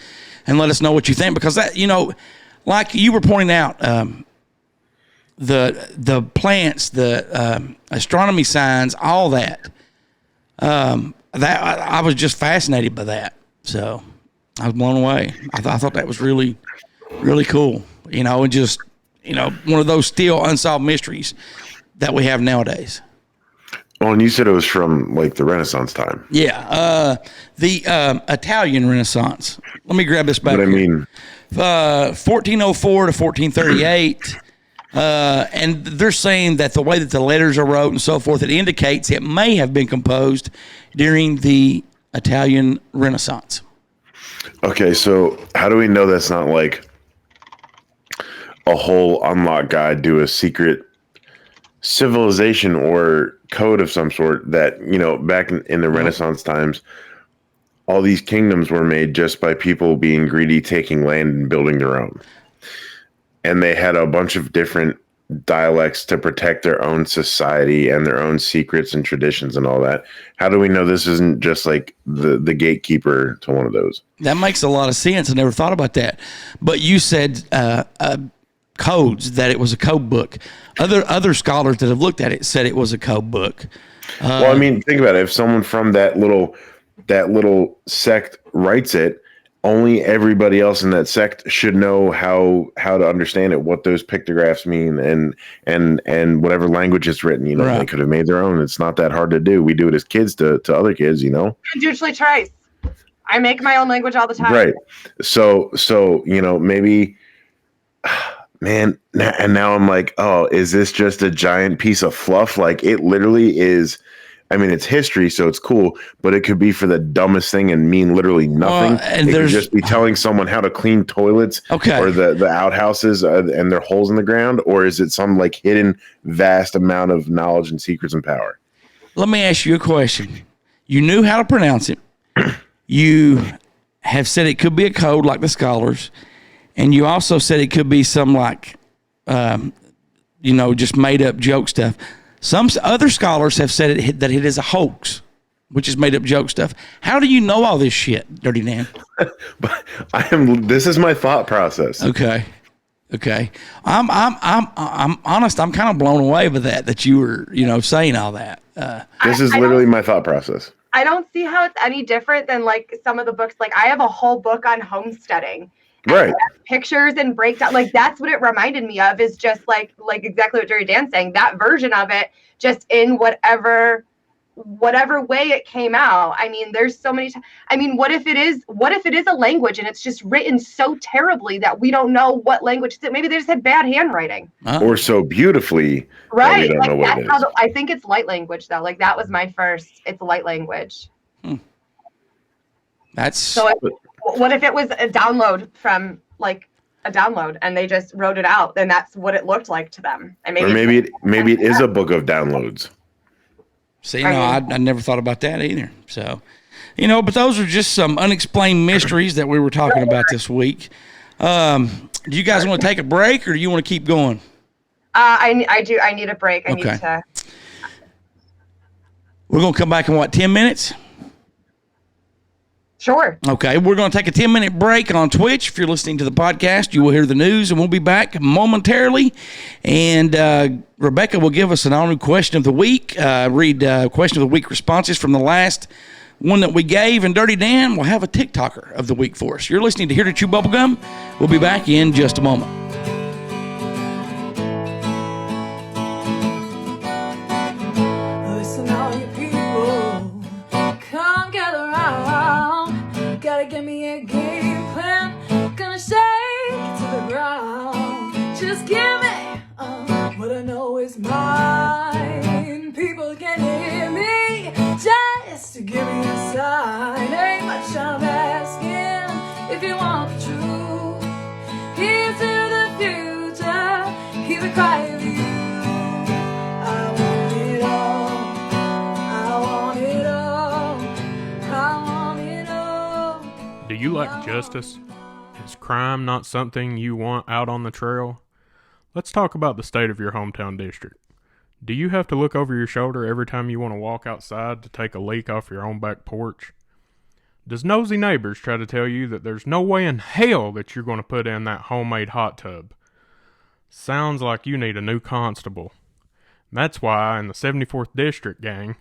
and let us know what you think. Because that, like you were pointing out, the plants, the astronomy signs, all that, that I was just fascinated by that. So I was blown away. I thought that was really, really cool. And just, one of those still unsolved mysteries that we have nowadays. Oh, and you said it was from like the Renaissance time. Yeah. The Italian Renaissance. Let me grab this back. But I here. mean, 1404 to 1438. And they're saying that the way that the letters are wrote and so forth, it indicates it may have been composed during the Italian Renaissance. okay, so how do we know that's not like a whole unlock guide to a secret civilization or code of some sort that, back in the Renaissance times, all these kingdoms were made just by people being greedy, taking land and building their own. And they had a bunch of different dialects to protect their own society and their own secrets and traditions and all that. How do we know this isn't just like the gatekeeper to one of those? That makes a lot of sense. I never thought about that. But you said codes, that it was a code book. Other scholars that have looked at it said it was a code book. Well, I mean, think about it. If someone from that little sect writes it, only everybody else in that sect should know how to understand it, what those pictographs mean, and whatever language it's written. Right. They could have made their own. It's not that hard to do. We do it as kids to other kids. And usually tries. I make my own language all the time. Right. So maybe. Man, and now I'm like, oh, is this just a giant piece of fluff? Like, it literally is. I mean, it's history, so it's cool, but it could be for the dumbest thing and mean literally nothing. And it could just be telling someone how to clean toilets, or the outhouses and their holes in the ground, or is it some like hidden vast amount of knowledge and secrets and power? Let me ask you a question. You knew how to pronounce it. You have said it could be a code like the scholars. And you also said it could be some like, just made up joke stuff. Some other scholars have said that it is a hoax, which is made up joke stuff. How do you know all this shit, Dirtydan? But this is my thought process. Okay. I'm honest. I'm kind of blown away by that you were, saying all that. This is literally my thought process. I don't see how it's any different than like some of the books. Like I have a whole book on homesteading. Right. Pictures and breakdown. Like that's what it reminded me of, is just like exactly what Dirtydan's saying. That version of it, just in whatever way it came out. I mean, there's so many. What if it is a language and it's just written so terribly that we don't know what language it's in? Maybe they just had bad handwriting. Or so beautifully. Right. That we don't know what it is. I think it's light language though. Like that was my first. It's light language. That's so. What if it was a download from like a download and they just wrote it out? Then that's what it looked like to them. And maybe it is a book of downloads. See, I never thought about that either. So, but those are just some unexplained mysteries that we were talking about this week. Do you guys want to take a break or do you want to keep going? I do. I need a break. I need to. We're going to come back in 10 minutes? Sure. Okay, we're going to take a 10-minute break on Twitch. If you're listening to the podcast, you will hear the news, and we'll be back momentarily. And Rebecca will give us an all-new question of the week, read question of the week responses from the last one that we gave, and Dirtydan will have a TikToker of the week for us. You're listening to Here to Chew Bubblegum. We'll be back in just a moment. Listen, all you people, come gather around. Gotta give me a game plan. Gonna shake it to the ground. Just give me what I know is mine. People can hear me just to give me a sign. Ain't much I'm asking if you want the truth. Here's to the future. Hear the cry of you. I want it all. I want it all. I want it all. Do you like justice? Is crime not something you want out on the trail? Let's talk about the state of your hometown district. Do you have to look over your shoulder every time you want to walk outside to take a leak off your own back porch? Does nosy neighbors try to tell you that there's no way in hell that you're going to put in that homemade hot tub? Sounds like you need a new constable. That's why in the 74th District, gang,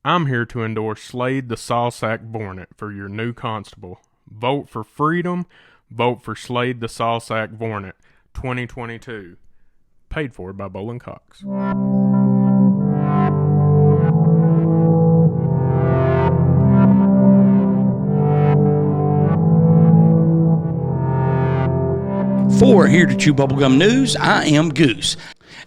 I'm here to endorse Slade the Sawsack Vornet for your new constable. Vote for freedom. Vote for Slade the Sawsack Vornet 2022. Paid for by Bollin Cox. For Here to Chew Bubblegum News, I am Goose.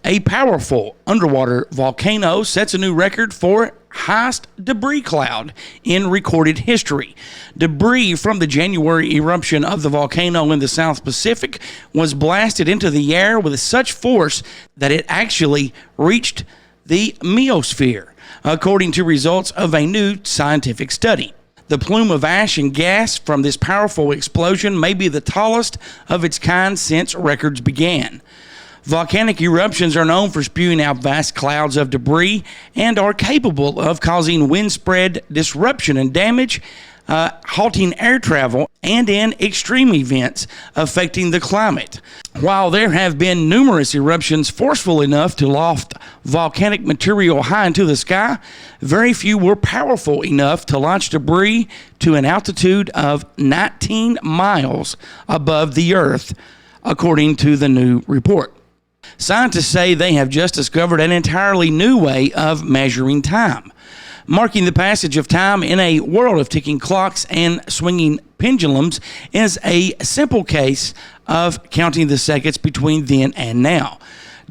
A powerful underwater volcano sets a new record for highest debris cloud in recorded history. Debris from the January eruption of the volcano in the South Pacific was blasted into the air with such force that it actually reached the meosphere, according to results of a new scientific study. The plume of ash and gas from this powerful explosion may be the tallest of its kind since records began. Volcanic eruptions are known for spewing out vast clouds of debris and are capable of causing wind spread disruption and damage, halting air travel, and in extreme events affecting the climate. While there have been numerous eruptions forceful enough to loft volcanic material high into the sky, very few were powerful enough to launch debris to an altitude of 19 miles above the Earth, according to the new report. Scientists say they have just discovered an entirely new way of measuring time. Marking the passage of time in a world of ticking clocks and swinging pendulums is a simple case of counting the seconds between then and now.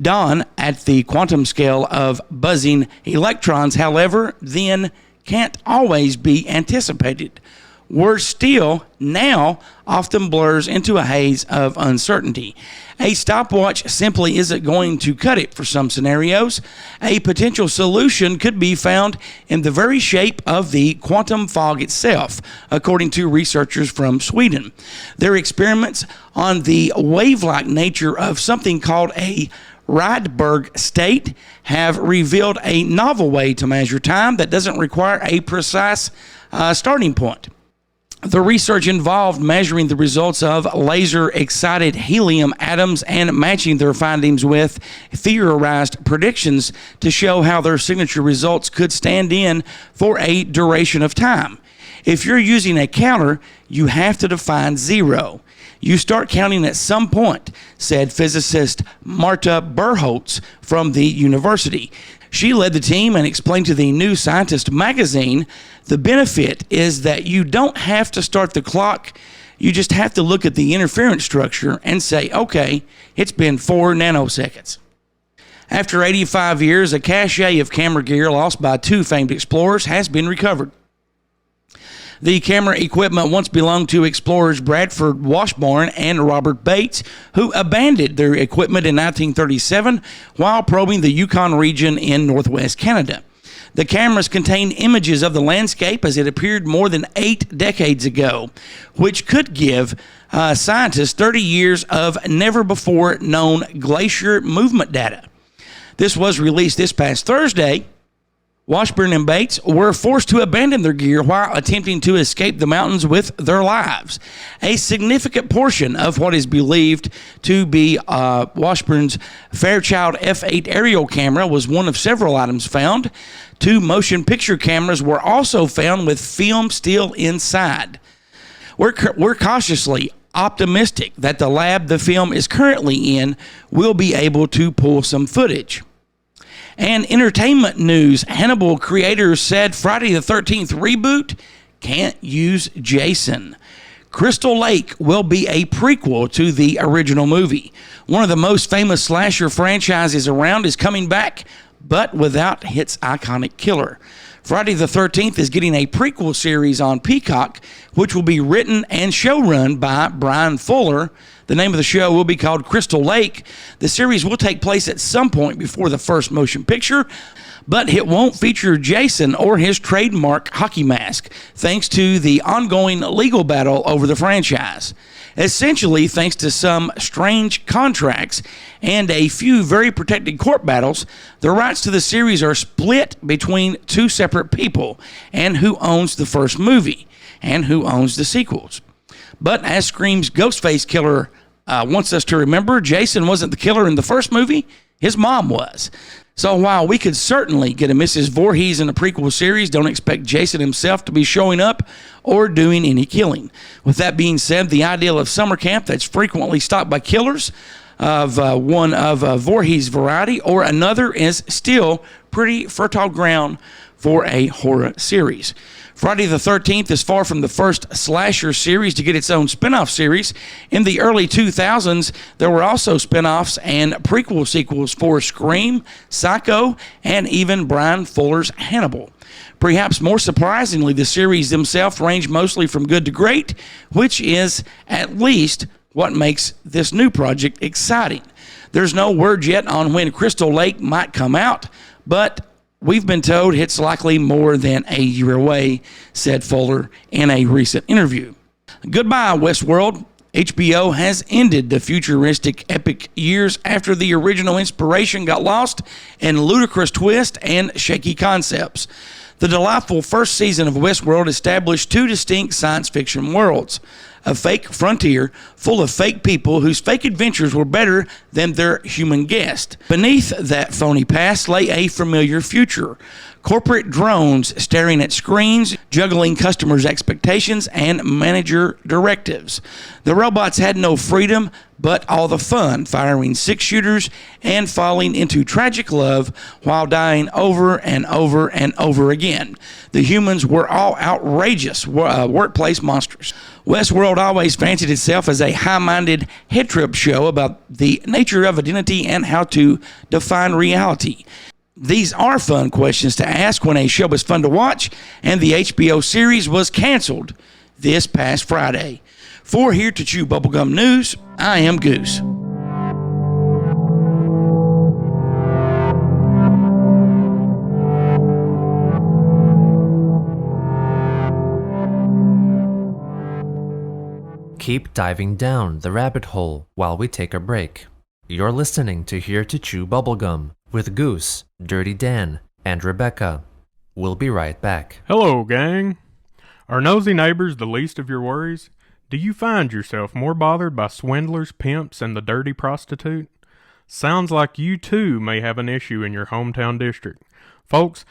Dawn at the quantum scale of buzzing electrons, however, then can't always be anticipated. Worse still, now often blurs into a haze of uncertainty. A stopwatch simply isn't going to cut it for some scenarios. A potential solution could be found in the very shape of the quantum fog itself, according to researchers from Sweden. Their experiments on the wave-like nature of something called a Rydberg state have revealed a novel way to measure time that doesn't require a precise starting point. The research involved measuring the results of laser-excited helium atoms and matching their findings with theorized predictions to show how their signature results could stand in for a duration of time. If you're using a counter, you have to define zero. You start counting at some point, said physicist Marta Berholtz from the university. She led the team and explained to the New Scientist magazine, the benefit is that you don't have to start the clock. You just have to look at the interference structure and say, okay, it's been 4 nanoseconds. After 85 years, a cache of camera gear lost by 2 famed explorers has been recovered. The camera equipment once belonged to explorers Bradford Washburn and Robert Bates, who abandoned their equipment in 1937 while probing the Yukon region in northwest Canada. The cameras contain images of the landscape as it appeared more than 8 decades ago, which could give scientists 30 years of never-before-known glacier movement data. This was released this past Thursday. Washburn and Bates were forced to abandon their gear while attempting to escape the mountains with their lives. A significant portion of what is believed to be Washburn's Fairchild F8 aerial camera was one of several items found. 2 motion picture cameras were also found with film still inside. We're cautiously optimistic that the lab the film is currently in will be able to pull some footage. And entertainment news, Hannibal creators said Friday the 13th reboot can't use Jason. Crystal Lake will be a prequel to the original movie. One of the most famous slasher franchises around is coming back, but without its iconic killer. Friday the 13th is getting a prequel series on Peacock, which will be written and showrun by Brian Fuller. The name of the show will be called Crystal Lake. The series will take place at some point before the first motion picture, but it won't feature Jason or his trademark hockey mask, thanks to the ongoing legal battle over the franchise. Essentially, thanks to some strange contracts and a few very protected court battles, the rights to the series are split between 2 separate people, and who owns the first movie and who owns the sequels. But as Scream's Ghostface killer wants us to remember, Jason wasn't the killer in the first movie. His mom was. So while we could certainly get a Mrs. Voorhees in the prequel series, don't expect Jason himself to be showing up or doing any killing. With that being said, the ideal of summer camp that's frequently stocked by killers of one of Voorhees variety or another is still pretty fertile ground for a horror series. Friday the 13th is far from the first slasher series to get its own spin-off series. In the early 2000s, there were also spin-offs and prequel sequels for Scream, Psycho, and even Brian Fuller's Hannibal. Perhaps more surprisingly, the series themselves range mostly from good to great, which is at least what makes this new project exciting. There's no word yet on when Crystal Lake might come out, but we've been told it's likely more than a year away, said Fuller in a recent interview. Goodbye, Westworld. HBO has ended the futuristic epic years after the original inspiration got lost in ludicrous twists and shaky concepts. The delightful first season of Westworld established two distinct science fiction worlds. A fake frontier full of fake people whose fake adventures were better than their human guest. Beneath that phony past lay a familiar future. Corporate drones staring at screens, juggling customers' expectations and manager directives. The robots had no freedom, but all the fun, firing six-shooters and falling into tragic love while dying over and over and over again. The humans were all outrageous workplace monsters. Westworld always fancied itself as a high-minded head trip show about the nature of identity and how to define reality. These are fun questions to ask when a show is fun to watch, and the HBO series was canceled this past Friday. For Here to Chew Bubblegum News, I am Goose. Keep diving down the rabbit hole while we take a break. You're listening to Here to Chew Bubblegum with Goose, Dirtydan, and Rebecca. We'll be right back. Hello, gang. Are nosy neighbors the least of your worries? Do you find yourself more bothered by swindlers, pimps, and the dirty prostitute? Sounds like you too may have an issue in your hometown district. Folks,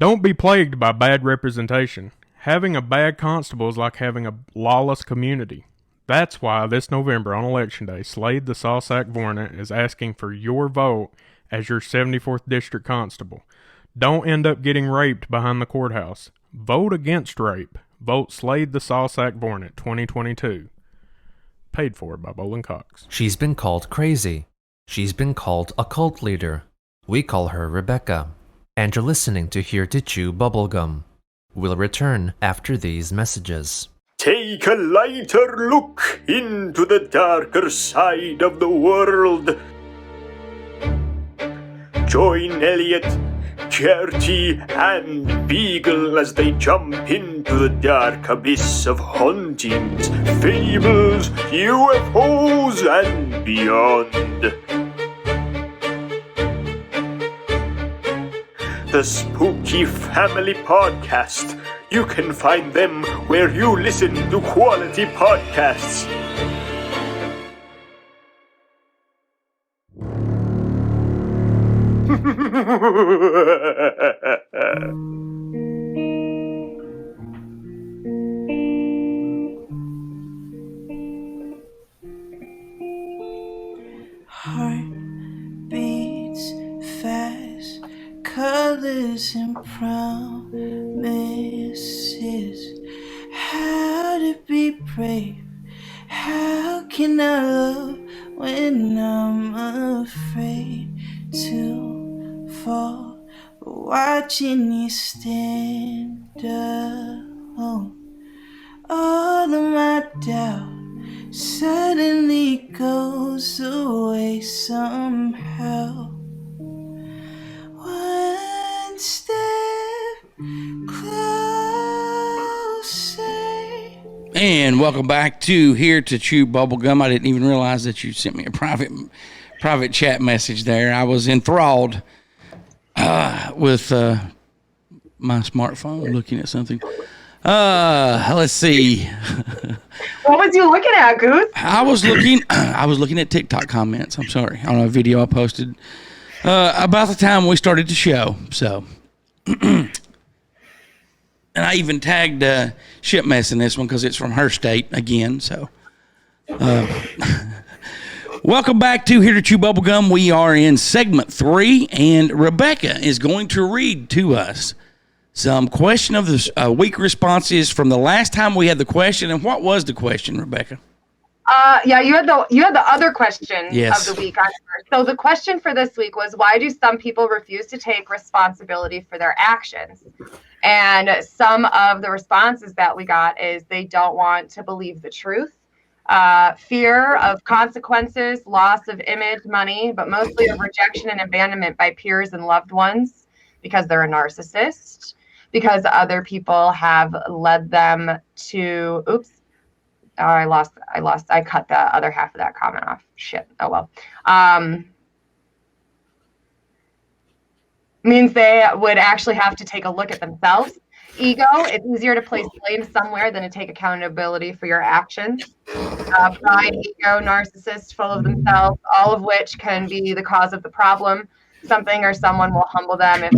don't be plagued by bad representation. Having a bad constable is like having a lawless community. That's why this November on Election Day, Slade the Sawsack Vornet is asking for your vote as your 74th District Constable. Don't end up getting raped behind the courthouse. Vote against rape. Vote Slade the Sawsack Vornet 2022. Paid for by Bollin Cox. She's been called crazy. She's been called a cult leader. We call her Rebecca. And you're listening to Here to Chew Bubblegum. We'll return after these messages. Take a lighter look into the darker side of the world. Join Elliot, Gertie, and Beagle as they jump into the dark abyss of hauntings, fables, UFOs, and beyond. The Spooky Family Podcast. You can find them where you listen to quality podcasts. Heart beats fast, colors and promises. How to be brave? How can I love when I'm afraid to fall? Watching you stand alone, all of my doubt suddenly goes away somehow. One step closer. And welcome back to Here to Chew Bubblegum. I didn't even realize that you sent me a private chat message there. I was enthralled with my smartphone looking at something. Let's see. What was you looking at, Goose? I was looking at TikTok comments. I'm sorry, on a video I posted about the time we started the show. So, and I even tagged Ship Mess in this one because it's from her state again. So, welcome back to Here to Chew Bubblegum. We are in segment 3, and Rebecca is going to read to us some question of the week responses from the last time we had the question. And what was the question, Rebecca? Yeah, you had the other question Yes. of the week on first. So the question for this week was, why do some people refuse to take responsibility for their actions? And some of the responses that we got is they don't want to believe the truth, fear of consequences, loss of image, money, but mostly of rejection and abandonment by peers and loved ones because they're a narcissist, because other people have led them to, I cut the other half of that comment off. Shit. Oh, well. Means they would actually have to take a look at themselves. Ego, it's easier to place blame somewhere than to take accountability for your actions. Pride, ego, narcissist, full of themselves, all of which can be the cause of the problem. Something or someone will humble them if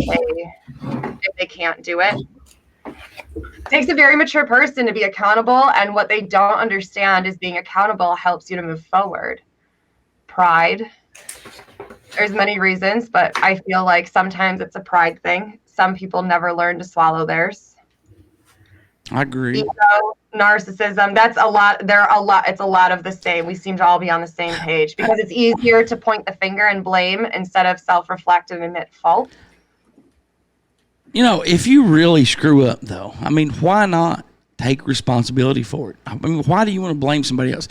they can't do it. It takes a very mature person to be accountable, and what they don't understand is being accountable helps you to move forward. Pride. There's many reasons, but I feel like sometimes it's a pride thing. Some people never learn to swallow theirs. I agree. Ego, narcissism, that's a lot. It's a lot of the same. We seem to all be on the same page because it's easier to point the finger and blame instead of self-reflect and admit fault. You know, if you really screw up, though, I mean, why not take responsibility for it? I mean, why do you want to blame somebody else?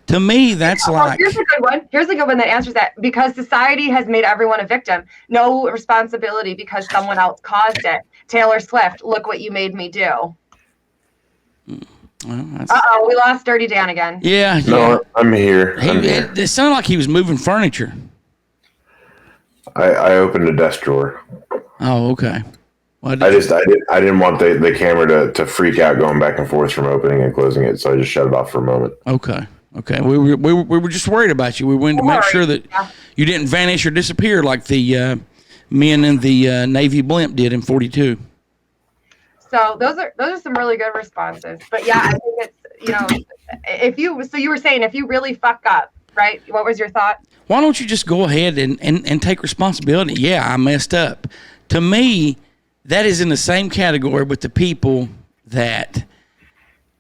To me, that's like... Here's a good one. Here's a good one that answers that. Because society has made everyone a victim. No responsibility because someone else caused it. Taylor Swift, look what you made me do. Well, we lost Dirtydan again. Yeah. No, I'm here. It sounded like he was moving furniture. I opened a desk drawer. Oh, okay. Well, I didn't want the camera to freak out going back and forth from opening and closing it, so I just shut it off for a moment. Okay. We were just worried about you. We wanted to make sure that you didn't vanish or disappear like the men in the Navy blimp did in 42. So those are some really good responses. But yeah, I think it's, you were saying if you really fuck up, right? What was your thought? Why don't you just go ahead and take responsibility? Yeah, I messed up. To me, that is in the same category with the people that,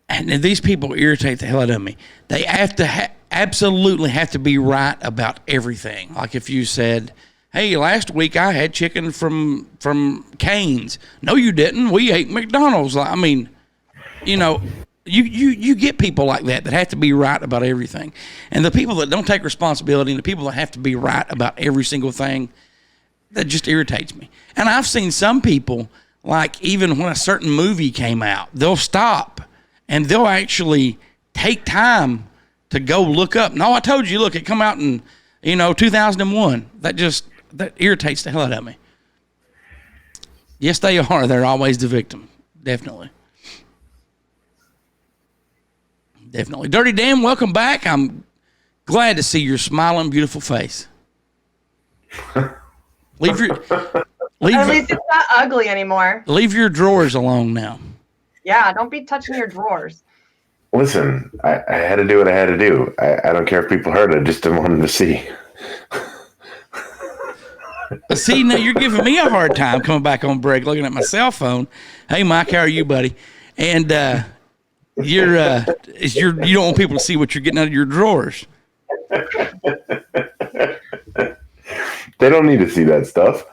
and these people irritate the hell out of me. They have to absolutely have to be right about everything. Like if you said, hey, last week I had chicken from Cane's. No, you didn't. We ate McDonald's. I mean, you get people like that have to be right about everything. And the people that don't take responsibility and the people that have to be right about every single thing, that just irritates me. And I've seen some people, like even when a certain movie came out, they'll stop and they'll actually take time to go look up. No, I told you, look, it come out in, 2001. That irritates the hell out of me. Yes, they are. They're always the victim. Definitely. Dirtydan, welcome back. I'm glad to see your smiling, beautiful face. At least it's not ugly anymore. Leave your drawers alone now. Yeah, don't be touching your drawers. Listen, I had to do what I had to do. I don't care if people heard it. I just didn't want them to see. See, now you're giving me a hard time coming back on break, looking at my cell phone. Hey, Mike, how are you, buddy? And you don't want people to see what you're getting out of your drawers. They don't need to see that stuff.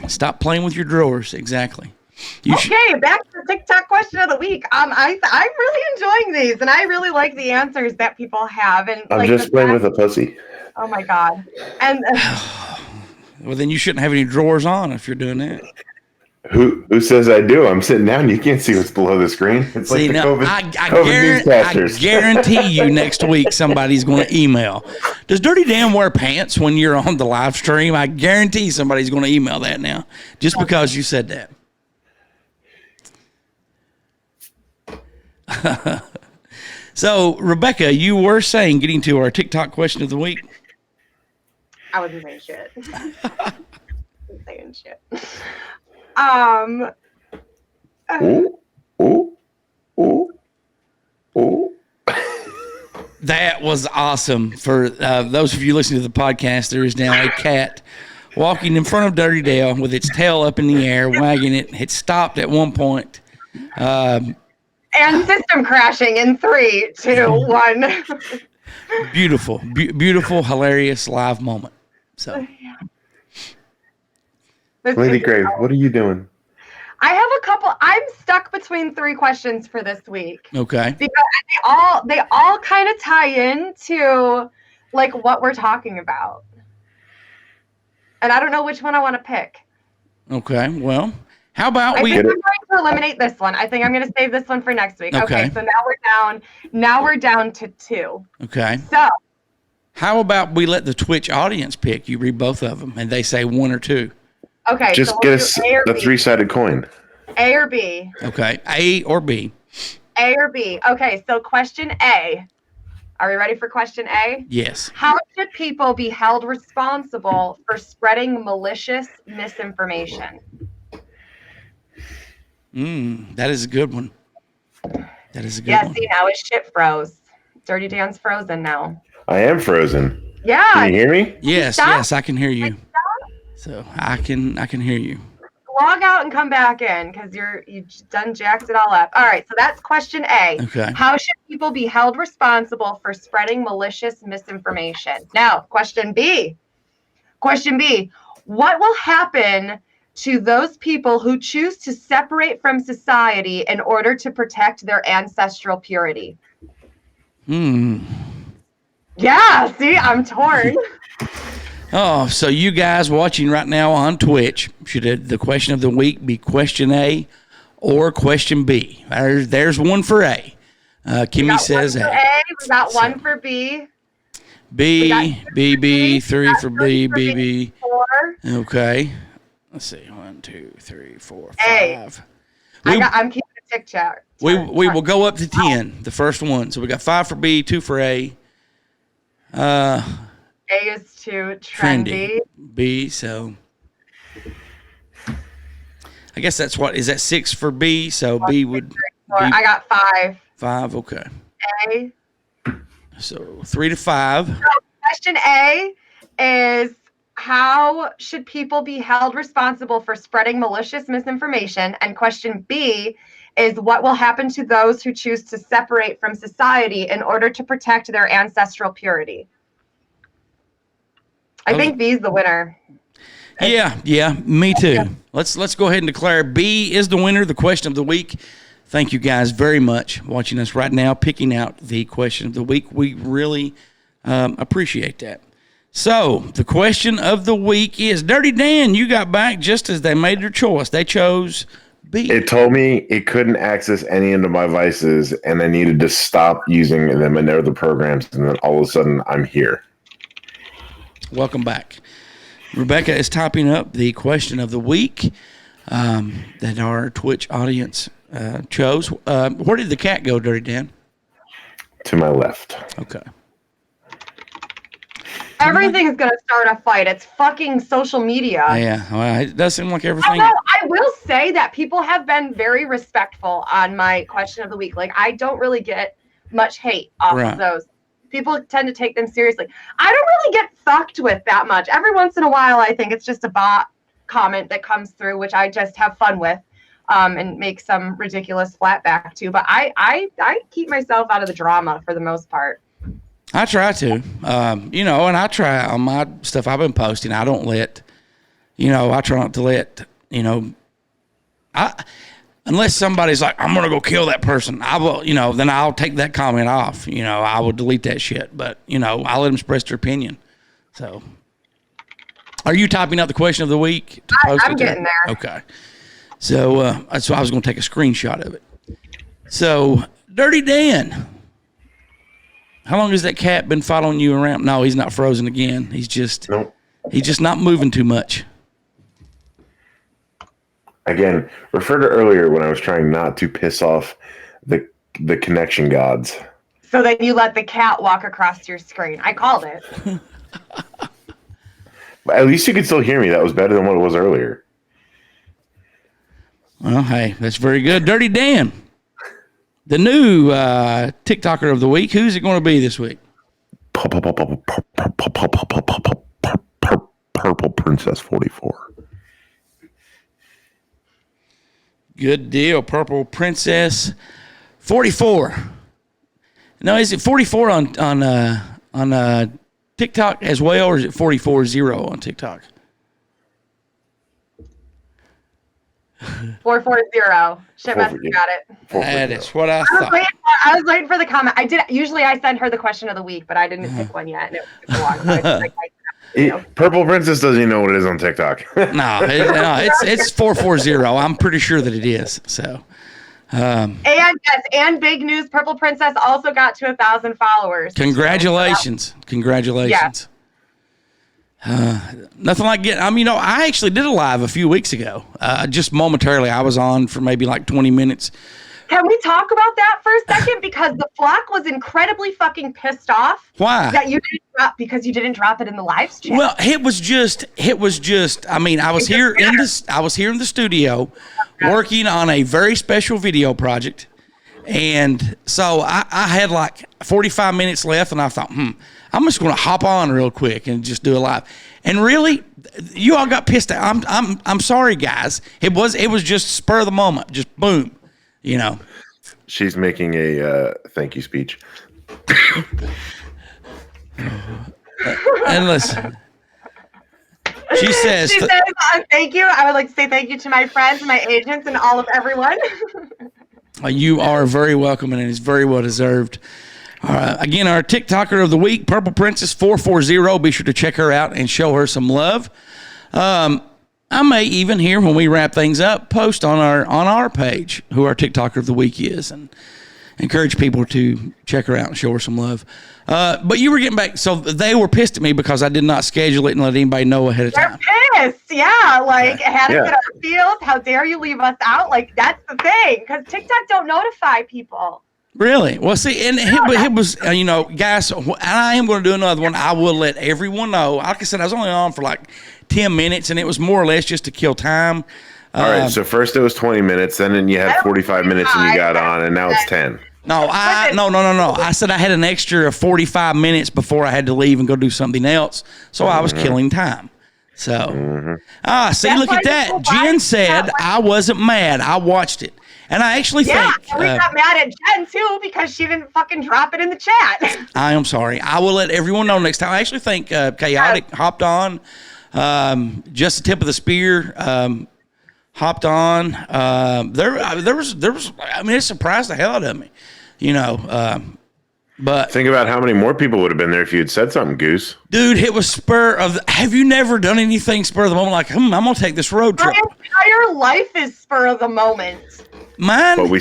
Stop playing with your drawers. Exactly. Back to the TikTok question of the week. I'm really enjoying these, and I really like the answers that people have. And I'm just playing with a pussy. Oh my god! And well, then you shouldn't have any drawers on if you're doing that. Who says I do? I'm sitting down. You can't see what's below the screen. It's like the COVID newscasters. I guarantee you next week somebody's going to email. Does Dirtydan wear pants when you're on the live stream? I guarantee somebody's going to email that now just because you said that. So, Rebecca, you were saying, getting to our TikTok question of the week. I wasn't saying shit. I wasn't saying shit. Ooh, ooh, ooh, ooh. That was awesome. For those of you listening to the podcast, there is now a cat walking in front of Dirty Dale with its tail up in the air, wagging it. It stopped at one point. And system crashing in 3, 2, 1. Beautiful, beautiful, hilarious live moment. So, Lady Grave, what are you doing? I have a couple. I'm stuck between 3 questions for this week. okay. Because they all kind of tie into like what we're talking about. And I don't know which one I want to pick. Okay. Well, how about I we? think I'm going to eliminate this one. I think I'm going to save this one for next week. Okay. So now we're down to 2. Okay. So How about we let the Twitch audience pick? You read both of them, and they say 1 or 2. okay. Just so get we'll do a 3-sided coin. A or B. Okay. A or B? A or B. Okay. So question A. Are we ready for question A? Yes. How should people be held responsible for spreading malicious misinformation? That is a good one. That is a good Yeah, one. see, now his shit froze. Dirty Dan's frozen now. I am frozen. Yeah. Can you hear me? Yes, Stop. yes, I can hear you. So I can hear you. Log out and come back in because you done jacked it all up. All right, so that's question A. Okay. How should people be held responsible for spreading malicious misinformation? Now, question B. Question B. What will happen to those people who choose to separate from society in order to protect their ancestral purity? Yeah, see, I'm torn. Oh, so you guys watching right now on Twitch, should the question of the week be question A or question B? There's one for A. Kimmy says one for A. A. We got one for B. B, B, B, 3 for B, B, B. 4. Okay. Let's see. 1, 2, 3, 4, 5. A. I'm keeping a tick chart. We will go up to 10, the first one. So we got 5 for B, 2 for A. A is too trendy. B, so I guess that's what is that 6 for B, so B would be I got 5. 5, okay. A. So 3 to 5. So question A is how should people be held responsible for spreading malicious misinformation? And question B is what will happen to those who choose to separate from society in order to protect their ancestral purity? I think B is the winner. Yeah, me too. Yeah. Let's go ahead and declare B is the winner, the question of the week. Thank you guys very much watching us right now, picking out the question of the week. We really appreciate that. So the question of the week is, Dirty Dan, you got back just as they made their choice. They chose B. It told me it couldn't access any of my devices, and I needed to stop using them in their other programs, and then all of a sudden I'm here. Welcome back. Rebecca is typing up the question of the week that our Twitch audience chose. Where did the cat go, Dirty Dan? To my left. Okay. Everything's going to start a fight. It's fucking social media. Yeah, well, it does seem like everything. Although I will say that people have been very respectful on my question of the week. Like, I don't really get much hate off of those. People tend to take them seriously. I don't really get fucked with that much. Every once in a while, I think it's just a bot comment that comes through, which I just have fun with and make some ridiculous flat back to. But I keep myself out of the drama for the most part. I try to, and I try on my stuff I've been posting. I don't let, I try not to let, unless somebody's like, I'm going to go kill that person, I will, then I'll take that comment off. I will delete that shit. But, I'll let them express their opinion. So, are you typing out the question of the week to post I'm getting there. Okay. So I was going to take a screenshot of it. So, Dirty Dan, how long has that cat been following you around? No, he's not frozen again. He's just not moving too much. Again, refer to earlier when I was trying not to piss off the the connection gods. So then you let the cat walk across your screen. I called it. But at least you could still hear me. That was better than what it was earlier. Well, hey, that's very good. Dirtydan, the new TikToker of the week. Who's it going to be this week? Purple Princess 44. Good deal. Purple Princess 44. No, is it 44 on TikTok as well, or is it 44-0 on TikTok? 440. Shit must have got it. That is what I I thought. was waiting for the comment. Usually I send her the question of the week, but I didn't pick one yet. And it was so long. So I was like, Purple Princess doesn't even know what it is on TikTok. No, it's 440. I'm pretty sure that it is. So, and big news, Purple Princess also got to 1,000 followers. congratulations. Congratulations. Nothing like getting, I actually did a live a few weeks ago. Just momentarily, I was on for maybe like 20 minutes. Can we talk about that for a second? Because the flock was incredibly fucking pissed off. Why? That you didn't drop, because you didn't drop it in the live stream. Well, it was just, I was here in the studio working on a very special video project. And so I had like 45 minutes left, and I thought, I'm just going to hop on real quick and just do a live. And really, you all got pissed out. I'm sorry, guys. It was just spur of the moment, just boom, She's making a thank you speech. And listen, she says, thank you. I would like to say thank you to my friends, my agents, and all of everyone. you are very welcome, and it is very well deserved. Again, our TikToker of the week, Purple Princess 440. Be sure to check her out and show her some love. I may even here, when we wrap things up, post on our page who our TikToker of the week is, and encourage people to check her out and show her some love. But you were getting back, so they were pissed at me because I did not schedule it and let anybody know ahead of time. They're pissed, yeah. Like, had us in our field. How dare you leave us out? Like, that's the thing, because TikTok don't notify people. Really? Well, see, and it was, guys, and I am going to do another one. I will let everyone know. Like I said, I was only on for like 10 minutes, and it was more or less just to kill time. All right, so first it was 20 minutes, then you had 45 minutes and you got on, and now it's 10. No. I said I had an extra 45 minutes before I had to leave and go do something else, so I was killing time. So, see, look at that. Jen said I wasn't mad. I watched it. And I actually think... Yeah, we got mad at Jen, too, because she didn't fucking drop it in the chat. I am sorry. I will let everyone know next time. I actually think Chaotic hopped on. Just the tip of the spear hopped on. There was. It surprised the hell out of me, but think about how many more people would have been there if you had said something, Goose. Dude, it was have you never done anything spur of the moment? Like, I'm going to take this road trip. My entire life is spur of the moment. Mine? But we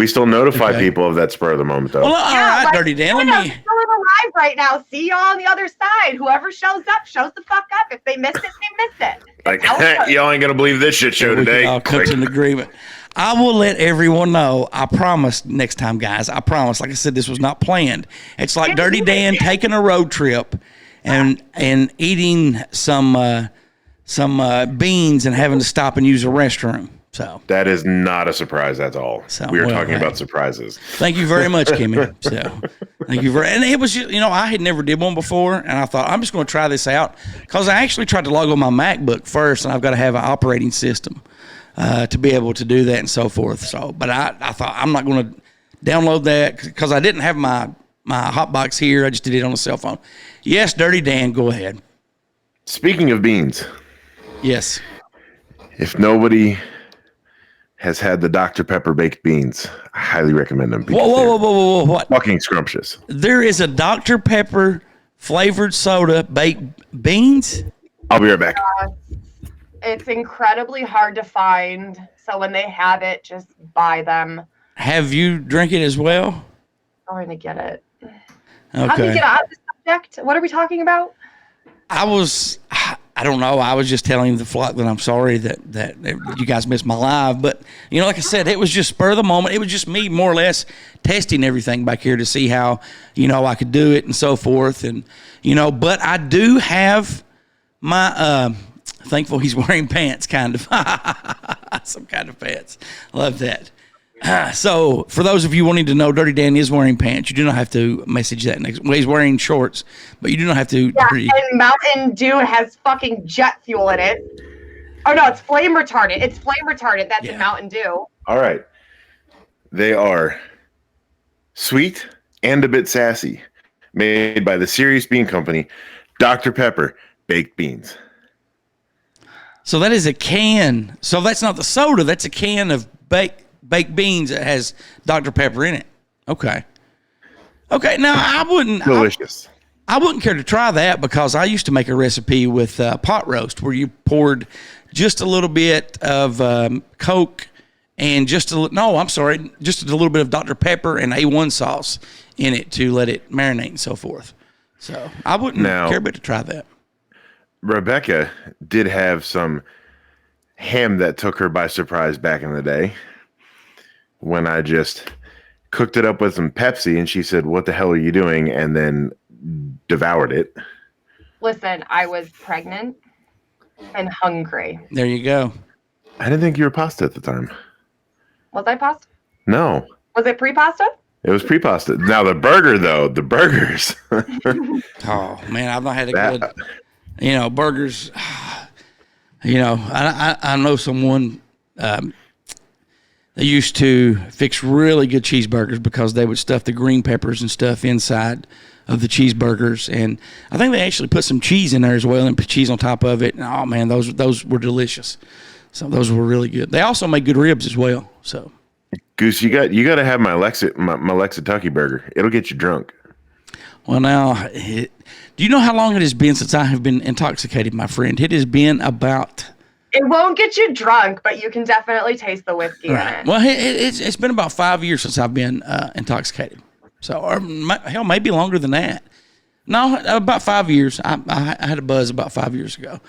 still notify people of that spur of the moment, though. Well, all right, Dirtydan, let me... Still in the live right now. See y'all on the other side. Whoever shows up, shows the fuck up. If they missed it, they missed it. Like, y'all ain't gonna believe this shit show today. I'll come to an agreement. I will let everyone know. I promise next time, guys. I promise. Like I said, this was not planned. It's like Dirtydan taking a road trip and eating some beans and having to stop and use a restroom. So that is not a surprise at all. So, we were talking about surprises. Thank you very much, Kimmy. So thank you and it was just, I had never did one before, and I thought I'm just going to try this out because I actually tried to log on my MacBook first, and I've got to have an operating system to be able to do that and so forth. So, but I thought I'm not going to download that because I didn't have my hotbox here. I just did it on a cell phone. Yes, Dirtydan, go ahead. Speaking of beans. Yes. If nobody has had the Dr. Pepper baked beans, I highly recommend them. Whoa, what? Fucking scrumptious. There is a Dr. Pepper flavored soda baked beans? I'll be right back. It's incredibly hard to find, so when they have it, just buy them. Have you drank it as well? I'm going to get it. Okay. How do you get out of the subject? What are we talking about? I don't know. I was just telling the flock that I'm sorry that you guys missed my live. But, like I said, it was just spur of the moment. It was just me more or less testing everything back here to see how, I could do it and so forth. And, but I do have my thankful he's wearing pants, kind of. Some kind of pants. Love that. So, for those of you wanting to know, Dirtydan is wearing pants. You do not have to message that next. Well, he's wearing shorts, but you do not have to. Yeah, and Mountain Dew has fucking jet fuel in it. Oh, no, it's flame retardant. It's flame retardant. That's in Mountain Dew. All right. They are sweet and a bit sassy. Made by the Serious Bean Company, Dr. Pepper baked beans. So that is a can. So that's not the soda. That's a can of baked beans that has Dr. Pepper in it. Okay. Now I wouldn't. Delicious. I wouldn't care to try that because I used to make a recipe with pot roast where you poured just a little bit of Coke and just a little bit of Dr. Pepper and A1 sauce in it to let it marinate and so forth. So I wouldn't care but to try that. Rebecca did have some ham that took her by surprise back in the day when I just cooked it up with some Pepsi and she said, "What the hell are you doing?" and then devoured it. Listen, I was pregnant and hungry. There you go. I didn't think you were pasta at the time. Was I pasta? No. Was it pre-pasta? It was pre-pasta. Now the burger, though, the burgers. Oh, man, I've not had a good, burgers. I know someone they used to fix really good cheeseburgers because they would stuff the green peppers and stuff inside of the cheeseburgers. And I think they actually put some cheese in there as well and put cheese on top of it. And, oh, man, those were delicious. So those were really good. They also make good ribs as well. So, Goose, you got to have my Lexitucky burger. It'll get you drunk. Well, now, do you know how long it has been since I have been intoxicated, my friend? It has been about. It won't get you drunk, but you can definitely taste the whiskey in it. Well, it's been about 5 years since I've been intoxicated. So, or hell, maybe longer than that. No, about 5 years. I had a buzz about 5 years ago.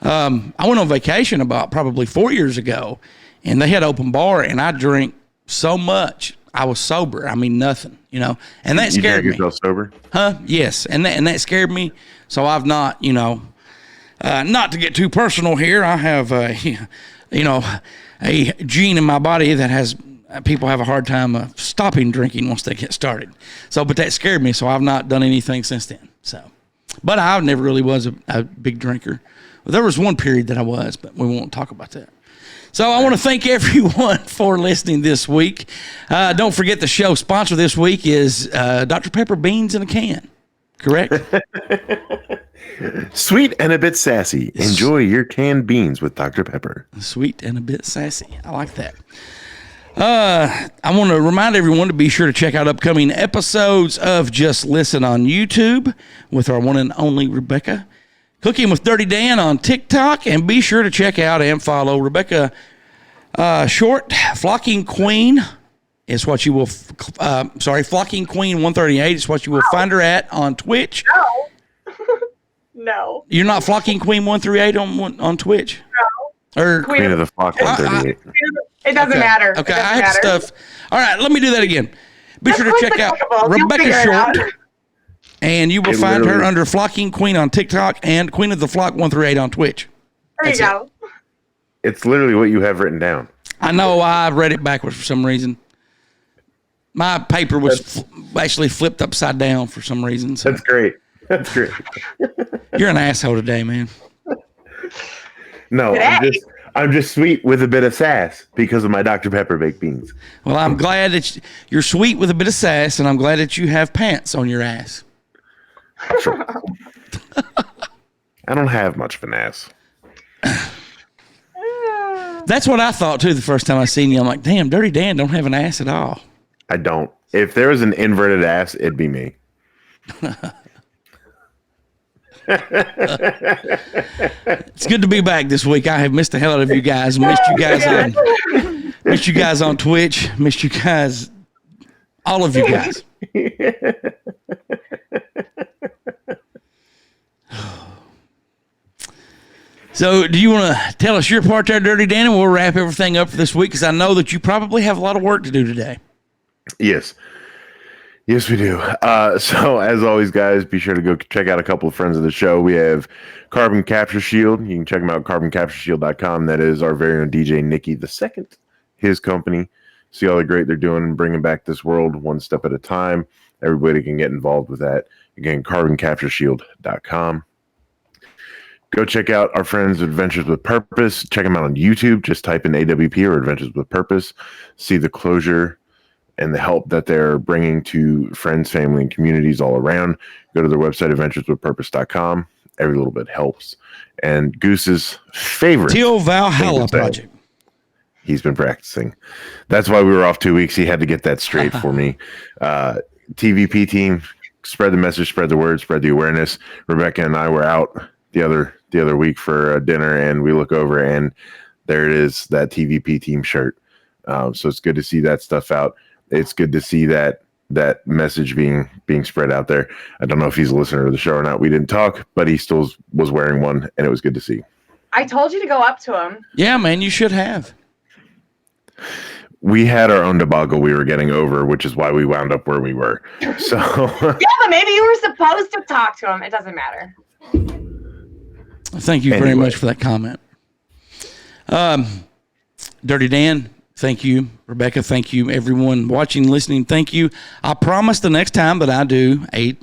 I went on vacation about probably 4 years ago, and they had open bar, and I drank so much I was sober. I mean, nothing, and that scared me. You yourself sober? Huh? Yes, and that scared me. So I've not, not to get too personal here. I have, a gene in my body that has people have a hard time stopping drinking once they get started. So, but that scared me. So I've not done anything since then. So, but I never really was a big drinker. There was one period that I was, but we won't talk about that. So I want to thank everyone for listening this week. Don't forget the show sponsor this week is Dr. Pepper Beans in a Can. Correct? Sweet and a bit sassy. Enjoy your canned beans with Dr. Pepper. Sweet and a bit sassy. I like that. I want to remind everyone to be sure to check out upcoming episodes of Just Listen on YouTube with our one and only Rebecca. Cooking with Dirtydan on TikTok, and be sure to check out and follow Rebecca Short. Flockingqueen is what you will. Flockingqueen 138 is what you will find her at on Twitch. No. No. You're not Flockingqueen 138 on Twitch. No. Or Queen of the Flock 138. It doesn't matter. Okay, I have stuff. All right, let me do that again. Be sure to check out Rebecca Short. And you will find her under Flockingqueen on TikTok and Queen of the Flock 138 on Twitch. There you go. It's literally what you have written down. I know I read it backwards for some reason. My paper was actually flipped upside down for some reason. So. That's great. That's great. You're an asshole today, man. No, I'm just sweet with a bit of sass because of my Dr. Pepper baked beans. Well, I'm glad that you're sweet with a bit of sass, and I'm glad that you have pants on your ass. Sure. I don't have much of an ass. That's what I thought too the first time I seen you. I'm like, damn, Dirtydan don't have an ass at all. I don't. If there was an inverted ass, it'd be me. It's good to be back this week. I have missed the hell out of you guys. Missed you guys on Twitch. Missed you guys, all of you guys. So, do you want to tell us your part there, Dirty Dan, and we'll wrap everything up for this week? Because I know that you probably have a lot of work to do today. Yes. Yes, we do. So, as always, guys, be sure to go check out a couple of friends of the show. We have Carbon Capture Shield. You can check them out at carboncaptureshield.com. That is our very own DJ Nikki II, his company. See all the great they're doing, bringing back this world one step at a time. Everybody can get involved with that. Again, carboncaptureshield.com. Go check out our friends Adventures with Purpose. Check them out on YouTube. Just type in AWP or Adventures with Purpose. See the closure and the help that they're bringing to friends, family, and communities all around. Go to their website, adventureswithpurpose.com. Every little bit helps. And Goose's favorite Teal Valhalla project. He's been practicing. That's why we were off 2 weeks. He had to get that straight for me. TVP team, spread the message, spread the word, spread the awareness. Rebecca and I were out the other week for dinner, and we look over and there it is, that TVP team shirt. So it's good to see that stuff out. It's good to see that message being spread out there. I don't know if he's a listener to the show or not. We didn't talk, but he still was wearing one, and it was good to see. I told you to go up to him. Yeah, man, you should have. We had our own debacle we were getting over, which is why we wound up where we were. So yeah, but maybe you were supposed to talk to him. It doesn't matter. Thank you very much for that comment. Dirty Dan, thank you. Rebecca, thank you. Everyone watching, listening, thank you. I promise the next time that I do a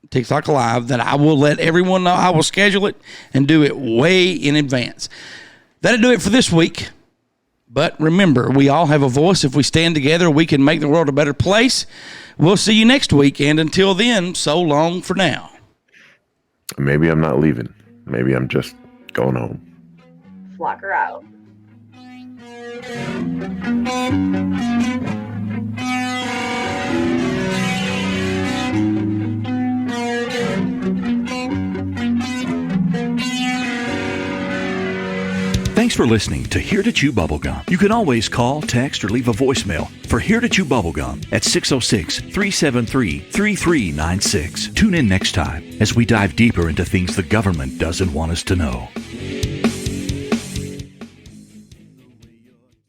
TikTok Live that I will let everyone know. I will schedule it and do it way in advance. That'll do it for this week. But remember, we all have a voice. If we stand together, we can make the world a better place. We'll see you next week. And until then, so long for now. Maybe I'm not leaving. Maybe I'm just going home. Flock her out. Thanks for listening to Here to Chew Bubblegum. You can always call, text, or leave a voicemail for Here to Chew Bubblegum at 606-373-3396. Tune in next time as we dive deeper into things the government doesn't want us to know.